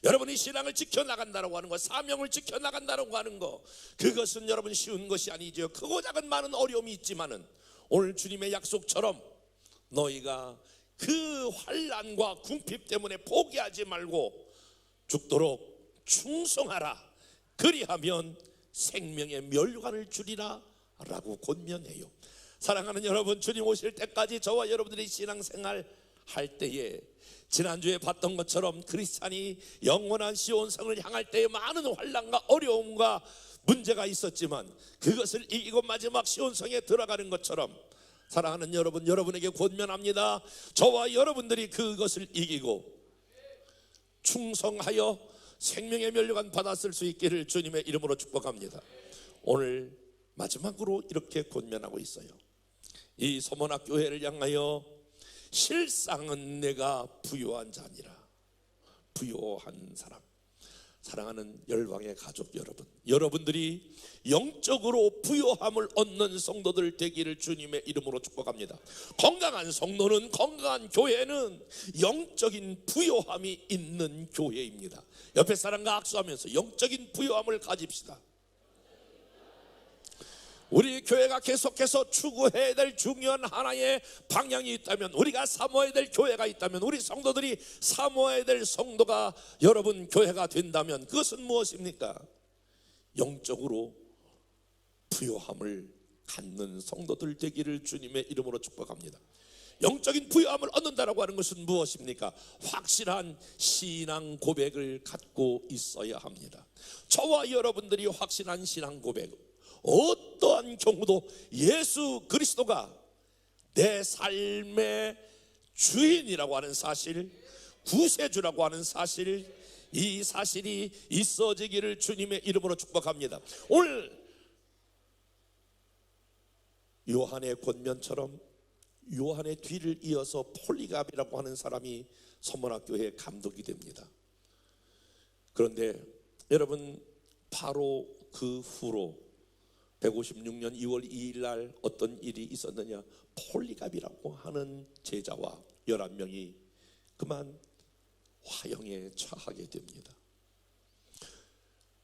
여러분이 신앙을 지켜나간다고 하는 것, 사명을 지켜나간다고 하는 것, 그것은 여러분 쉬운 것이 아니죠. 크고 작은 많은 어려움이 있지만은 오늘 주님의 약속처럼 너희가 그 환난과 궁핍 때문에 포기하지 말고 죽도록 충성하라. 그리하면 생명의 멸류관을 주리라 라고 권면해요. 사랑하는 여러분, 주님 오실 때까지 저와 여러분들이 신앙생활 할 때에 지난주에 봤던 것처럼 크리스찬이 영원한 시온성을 향할 때에 많은 환난과 어려움과 문제가 있었지만 그것을 이기고 마지막 시온성에 들어가는 것처럼 사랑하는 여러분, 여러분에게 권면합니다. 저와 여러분들이 그것을 이기고 충성하여 생명의 멸류관 받았을 수 있기를 주님의 이름으로 축복합니다. 오늘 마지막으로 이렇게 권면하고 있어요. 이 서문학 교회를 향하여 실상은 내가 부요한 자니라. 부요한 사람. 사랑하는 열방의 가족 여러분, 여러분들이 영적으로 부요함을 얻는 성도들 되기를 주님의 이름으로 축복합니다. 건강한 성도는, 건강한 교회는 영적인 부요함이 있는 교회입니다. 옆에 사람과 악수하면서 영적인 부요함을 가집시다. 우리 교회가 계속해서 추구해야 될 중요한 하나의 방향이 있다면, 우리가 사모해야 될 교회가 있다면, 우리 성도들이 사모해야 될 성도가 여러분 교회가 된다면 그것은 무엇입니까? 영적으로 부요함을 갖는 성도들 되기를 주님의 이름으로 축복합니다. 영적인 부요함을 얻는다라고 하는 것은 무엇입니까? 확실한 신앙 고백을 갖고 있어야 합니다. 저와 여러분들이 확실한 신앙 고백, 어떠한 경우도 예수 그리스도가 내 삶의 주인이라고 하는 사실, 구세주라고 하는 사실, 이 사실이 있어지기를 주님의 이름으로 축복합니다. 오늘 요한의 권면처럼 요한의 뒤를 이어서 폴리갑이라고 하는 사람이 서문학교회 감독이 됩니다. 그런데 여러분, 바로 그 후로 156년 2월 2일 날 어떤 일이 있었느냐? 폴리갑이라고 하는 제자와 11명이 그만 화형에 처하게 됩니다.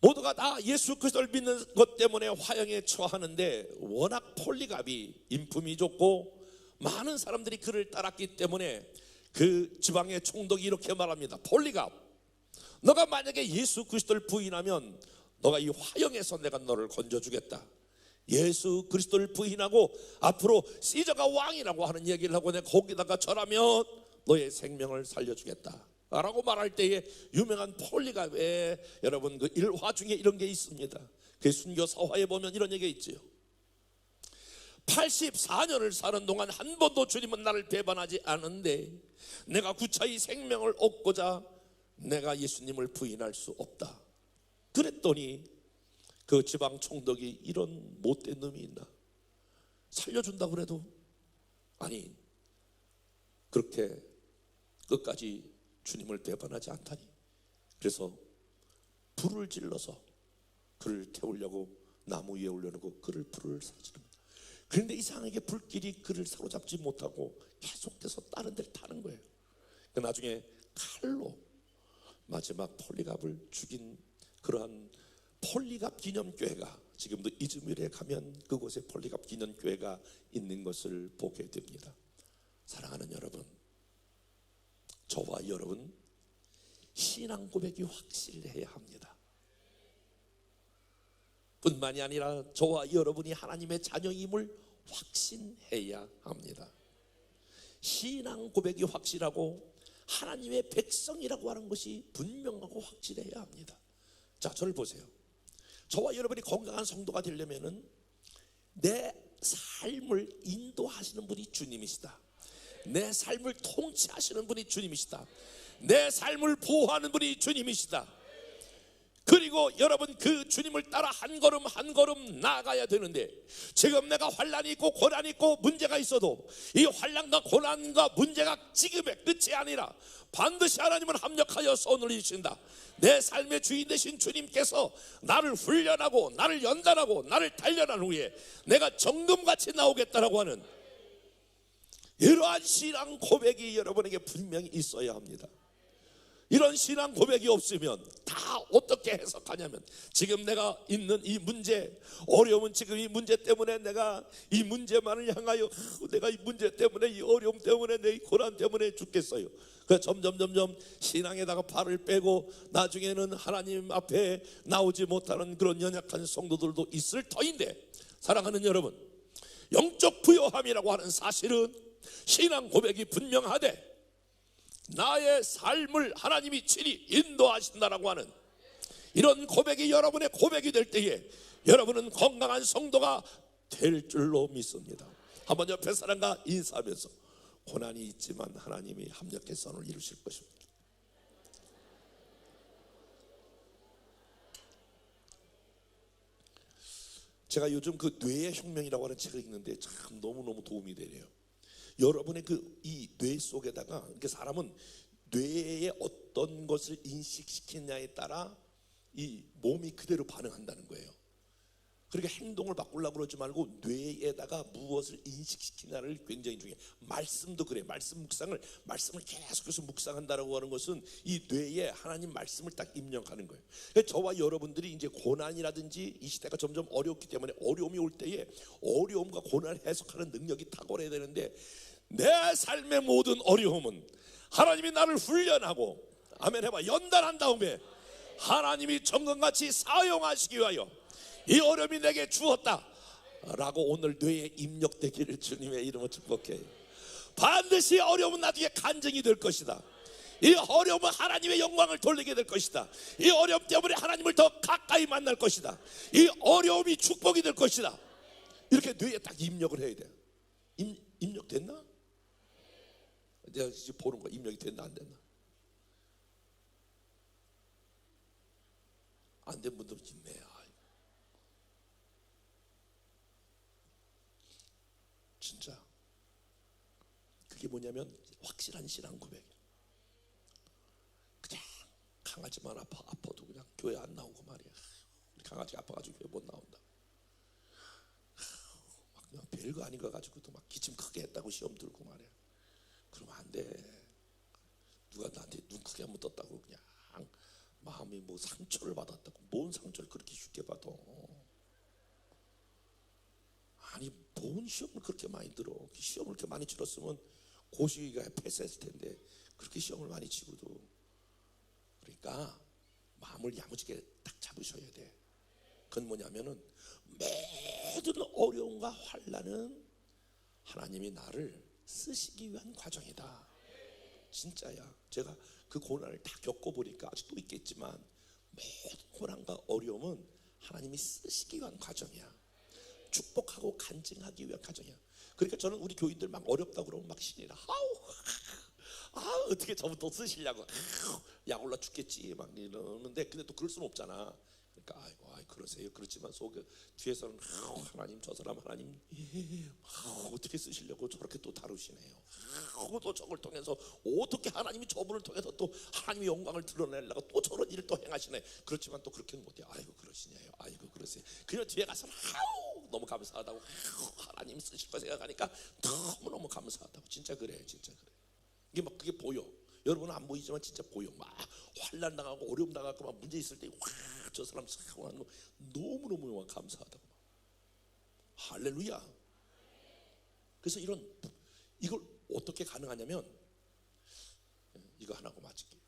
모두가 다 예수 그리스도를 믿는 것 때문에 화형에 처하는데, 워낙 폴리갑이 인품이 좋고 많은 사람들이 그를 따랐기 때문에 그 지방의 총독이 이렇게 말합니다. 폴리갑, 너가 만약에 예수 그리스도를 부인하면 너가 이 화형에서 내가 너를 건져주겠다. 예수 그리스도를 부인하고 앞으로 시저가 왕이라고 하는 얘기를 하고 내가 거기다가 절하면 너의 생명을 살려주겠다 라고 말할 때에 유명한 폴리갑의 여러분 그 일화 중에 이런 게 있습니다. 그 순교 서화에 보면 이런 얘기가 있지요. 84년을 사는 동안 한 번도 주님은 나를 배반하지 않은데 내가 구차히 생명을 얻고자 내가 예수님을 부인할 수 없다. 그랬더니 그 지방 총독이 이런 못된 놈이 있나? 살려준다고 그래도 아니 그렇게 끝까지 주님을 배반하지 않다니. 그래서 불을 질러서 그를 태우려고 나무 위에 올려놓고 그를 불을 사지릅니다. 그런데 이상하게 불길이 그를 사로잡지 못하고 계속해서 다른 데를 타는 거예요. 나중에 칼로 마지막 폴리갑을 죽인 그러한 폴리갑 기념교회가 지금도 이즈미르에 가면 그곳에 폴리갑 기념교회가 있는 것을 보게 됩니다. 사랑하는 여러분, 저와 여러분 신앙 고백이 확실해야 합니다. 뿐만이 아니라 저와 여러분이 하나님의 자녀임을 확신해야 합니다. 신앙 고백이 확실하고 하나님의 백성이라고 하는 것이 분명하고 확실해야 합니다. 자, 저를 보세요. 저와 여러분이 건강한 성도가 되려면은 내 삶을 인도하시는 분이 주님이시다. 내 삶을 통치하시는 분이 주님이시다. 내 삶을 보호하는 분이 주님이시다. 그리고 여러분 그 주님을 따라 한 걸음 한 걸음 나아가야 되는데 지금 내가 환난이 있고 고난이 있고 문제가 있어도 이 환난과 고난과 문제가 지금의 끝이 아니라 반드시 하나님은 합력하여 선을 이루신다. 내 삶의 주인 되신 주님께서 나를 훈련하고 나를 연단하고 나를 단련한 후에 내가 정금같이 나오겠다라고 하는 이러한 신앙 고백이 여러분에게 분명히 있어야 합니다. 이런 신앙 고백이 없으면 다 어떻게 해석하냐면 지금 내가 있는 이 문제, 어려움은 지금 이 문제 때문에 내가 이 문제만을 향하여 내가 이 문제 때문에 이 어려움 때문에 내 이 고난 때문에 죽겠어요. 그래서 점점 신앙에다가 발을 빼고 나중에는 하나님 앞에 나오지 못하는 그런 연약한 성도들도 있을 터인데, 사랑하는 여러분, 영적 부요함이라고 하는 사실은 신앙 고백이 분명하되 나의 삶을 하나님이 친히 인도하신다라고 하는 이런 고백이 여러분의 고백이 될 때에 여러분은 건강한 성도가 될 줄로 믿습니다. 한번 옆에 사람과 인사하면서 고난이 있지만 하나님이 합력의 선을 이루실 것입니다. 제가 요즘 그 뇌의 혁명이라고 하는 책을 읽는데 참 너무너무 도움이 되네요. 여러분의 그 이 뇌 속에다가 이렇게 사람은 뇌에 어떤 것을 인식시키냐에 따라 이 몸이 그대로 반응한다는 거예요. 그러니까 행동을 바꾸려고 그러지 말고 뇌에다가 무엇을 인식시키냐를 굉장히 중요해요. 말씀도 그래. 말씀을 계속해서 묵상한다라고 하는 것은 이 뇌에 하나님 말씀을 딱 입력하는 거예요. 저와 여러분들이 이제 고난이라든지 이 시대가 점점 어렵기 때문에 어려움이 올 때에 어려움과 고난을 해석하는 능력이 탁월해야 되는데, 내 삶의 모든 어려움은 하나님이 나를 훈련하고 아멘 해봐 연단한 다음에 하나님이 정금같이 사용하시기 위하여 이 어려움이 내게 주었다 라고 오늘 뇌에 입력되기를 주님의 이름으로 축복해요. 반드시 어려움은 나중에 간증이 될 것이다. 이 어려움은 하나님의 영광을 돌리게 될 것이다. 이 어려움 때문에 하나님을 더 가까이 만날 것이다. 이 어려움이 축복이 될 것이다. 이렇게 뇌에 딱 입력을 해야 돼요. 입력됐나? 내가 지금 보는 거 입력이 됐나 안 됐나? 안 된 분들은 있네. 진짜 그게 뭐냐면 확실한 신앙 고백. 그냥 강아지만 아파도 그냥 교회 안 나오고 말이야. 우리 강아지 아파가지고 교회 못 나온다. 막 그냥 별거 아닌 거 가지고도 막 기침 크게 했다고 시험 들고 말이야. 그러면 안 돼. 누가 나한테 눈 크게 한번 떴다고 그냥 마음이 뭐 상처를 받았다고. 뭔 상처를 그렇게 쉽게 받아? 아니 뭔 시험을 그렇게 많이 들어? 시험을 그렇게 많이 치렀으면 고시가 패스했을 텐데 그렇게 시험을 많이 치고도. 그러니까 마음을 야무지게 딱 잡으셔야 돼. 그건 뭐냐면은 모든 어려움과 환난은 하나님이 나를 쓰시기 위한 과정이다. 진짜야. 제가 그 고난을 다 겪어보니까 아직도 있겠지만 모든 고난과 어려움은 하나님이 쓰시기 위한 과정이야. 축복하고 간증하기 위한 가정이야. 그러니까 저는 우리 교인들 막 어렵다고 그러면 막 신이라 어떻게 저부터 쓰시려고 약 올라 죽겠지 막 이러는데, 근데 또 그럴 수는 없잖아. 그러니까 아이고 그러세요. 그렇지만 속에 뒤에서는 하나님 저 사람 하나님 어떻게 쓰시려고 저렇게 또 다루시네요. 또 저걸 통해서 어떻게 하나님이 저분을 통해서 또 하나님의 영광을 드러내려고 또 저런 일을 또 행하시네. 그렇지만 또 그렇게는 못해. 아이고 그러시네요. 아이고 그러세요. 그냥 뒤에 가서 너무 감사하다고 하나님 쓰실 거 생각하니까 너무너무 감사하다고. 진짜 그래, 진짜 그래. 이게 막 그게 보여. 여러분은 안 보이지만 진짜 보여. 막 환난 당하고 어려움 당하고 막 문제 있을 때 저 사람 하는 거 너무너무 감사하다고. 할렐루야. 그래서 이걸 어떻게 가능하냐면 이거 하나고 맞을게요.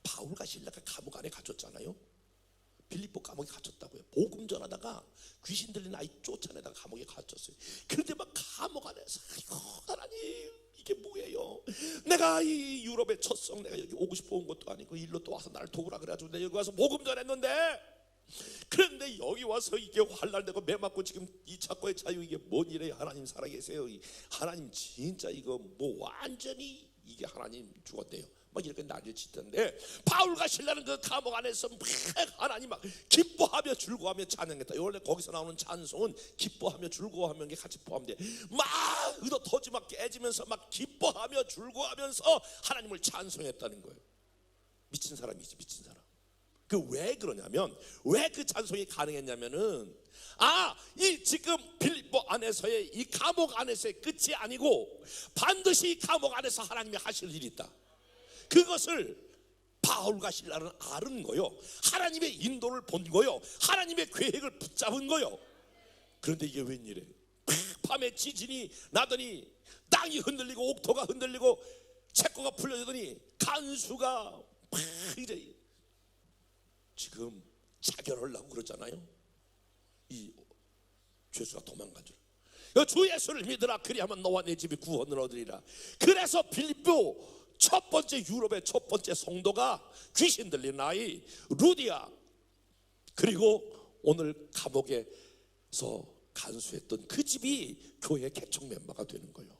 바울과 실라가 감옥 안에 갇혔잖아요. 빌립보 감옥에 갇혔다고요. 복음 전하다가 귀신 들린 아이 쫓아내다가 감옥에 갇혔어요. 그런데 막 감옥 안에서 하나님 이게 뭐예요? 내가 이 유럽의 첫성 내가 여기 오고 싶어 온 것도 아니고 일로 또 와서 나를 도우라 그래가지고 내가 여기 와서 복음 전했는데, 그런데 여기 와서 이게 환난되고 매 맞고 지금 이 착고의 자유 이게 뭔 일이에요? 하나님 살아계세요. 하나님 진짜 이거 뭐 완전히 이게 하나님 죽었대요. 막 이렇게 난리를 치던데, 바울과 실라는 그 감옥 안에서 막 하나님 막 기뻐하며 즐거워하며 찬양했다. 원래 거기서 나오는 찬송은 기뻐하며 즐거워하며 게 같이 포함돼. 막 의도 터지 막 깨지면서 막 기뻐하며 즐거워하면서 하나님을 찬송했다는 거예요. 미친 사람이지, 미친 사람. 그 왜 그러냐면, 왜 그 찬송이 가능했냐면은 이 지금 빌립보 안에서의 이 감옥 안에서의 끝이 아니고 반드시 이 감옥 안에서 하나님이 하실 일이 있다. 그것을 바울과 실라는 아는 거요. 하나님의 인도를 본 거요. 하나님의 계획을 붙잡은 거요. 그런데 이게 웬일이에요? 밤에 지진이 나더니 땅이 흔들리고 옥토가 흔들리고 채권가 풀려지더니 간수가 이제 지금 자결하려고 그러잖아요. 이 죄수가 도망간 줄. 주 예수를 믿으라 그리하면 너와 내 집이 구원을 얻으리라. 그래서 빌립보 첫 번째 유럽의 첫 번째 성도가 귀신 들린 아이 루디아, 그리고 오늘 감옥에서 간수했던 그 집이 교회 개척 멤버가 되는 거예요.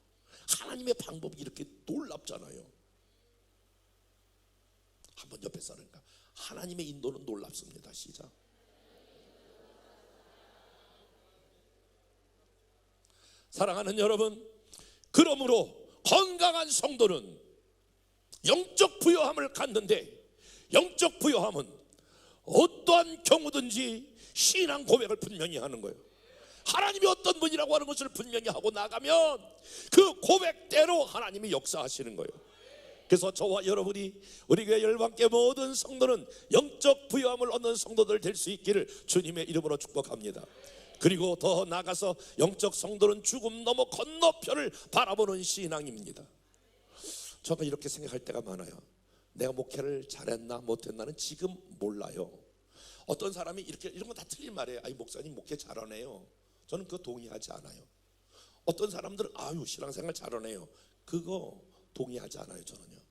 하나님의 방법이 이렇게 놀랍잖아요. 한번 옆에 사람과 하나님의 인도는 놀랍습니다. 시작. 사랑하는 여러분, 그러므로 건강한 성도는 영적 부요함을 갖는데, 영적 부요함은 어떠한 경우든지 신앙 고백을 분명히 하는 거예요. 하나님이 어떤 분이라고 하는 것을 분명히 하고 나가면 그 고백대로 하나님이 역사하시는 거예요. 그래서 저와 여러분이 우리 교회 열방계 모든 성도는 영적 부요함을 얻는 성도들 될 수 있기를 주님의 이름으로 축복합니다. 그리고 더 나아가서 영적 성도는 죽음 넘어 건너편을 바라보는 신앙입니다. 저가 이렇게 생각할 때가 많아요. 내가 목회를 잘했나 못했나는 지금 몰라요. 어떤 사람이 이렇게 이런 거 다 틀린 말이에요. 아이 목사님 목회 잘하네요. 저는 그거 동의하지 않아요. 어떤 사람들은 신앙생활 잘하네요. 그거 동의하지 않아요. 저는요.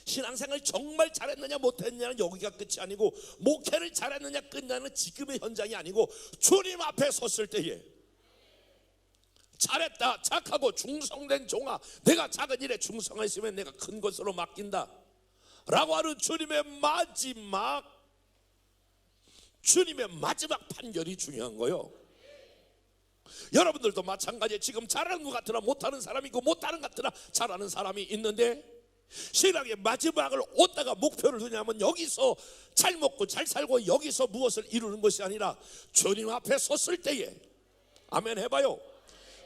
신앙생활 정말 잘했느냐 못했느냐는 여기가 끝이 아니고, 목회를 잘했느냐 끝나는 지금의 현장이 아니고, 주님 앞에 섰을 때에 잘했다, 착하고 충성된 종아, 내가 작은 일에 충성했으면 내가 큰 것으로 맡긴다 라고 하는 주님의 마지막 판결이 중요한 거예요. 여러분들도 마찬가지에 지금 잘하는 것 같으나 못하는 사람이 있고, 못하는 것 같으나 잘하는 사람이 있는데, 신앙의 마지막을 얻다가 목표를 두냐면 여기서 잘 먹고 잘 살고 여기서 무엇을 이루는 것이 아니라 주님 앞에 섰을 때에, 아멘 해봐요.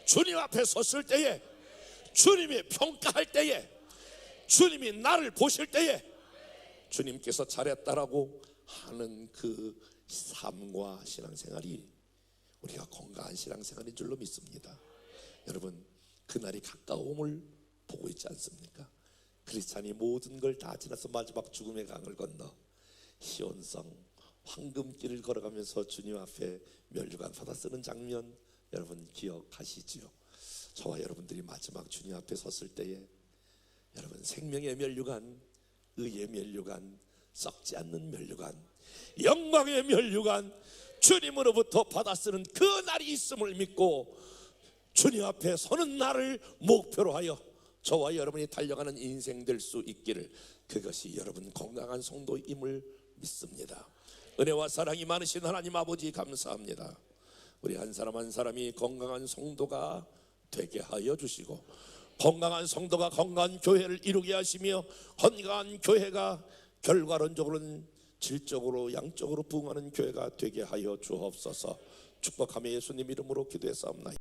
주님 앞에 섰을 때에, 주님이 평가할 때에, 주님이 나를 보실 때에 주님께서 잘했다라고 하는 그 삶과 신앙생활이 우리가 건강한 신앙생활인 줄로 믿습니다. 여러분, 그날이 가까움을 보고 있지 않습니까? 크리스찬이 모든 걸 다 지나서 마지막 죽음의 강을 건너 시온성 황금길을 걸어가면서 주님 앞에 면류관 받아 쓰는 장면 여러분 기억하시지요? 저와 여러분들이 마지막 주님 앞에 섰을 때에 여러분 생명의 면류관, 의의 면류관, 썩지 않는 면류관, 영광의 면류관, 주님으로부터 받아 쓰는 그 날이 있음을 믿고 주님 앞에 서는 날을 목표로 하여 저와 여러분이 달려가는 인생 될 수 있기를, 그것이 여러분 건강한 성도임을 믿습니다. 은혜와 사랑이 많으신 하나님 아버지 감사합니다. 우리 한 사람 한 사람이 건강한 성도가 되게 하여 주시고, 건강한 성도가 건강한 교회를 이루게 하시며, 건강한 교회가 결과론적으로는 질적으로 양적으로 부흥하는 교회가 되게 하여 주옵소서. 축복하며 예수님 이름으로 기도했사옵나이다.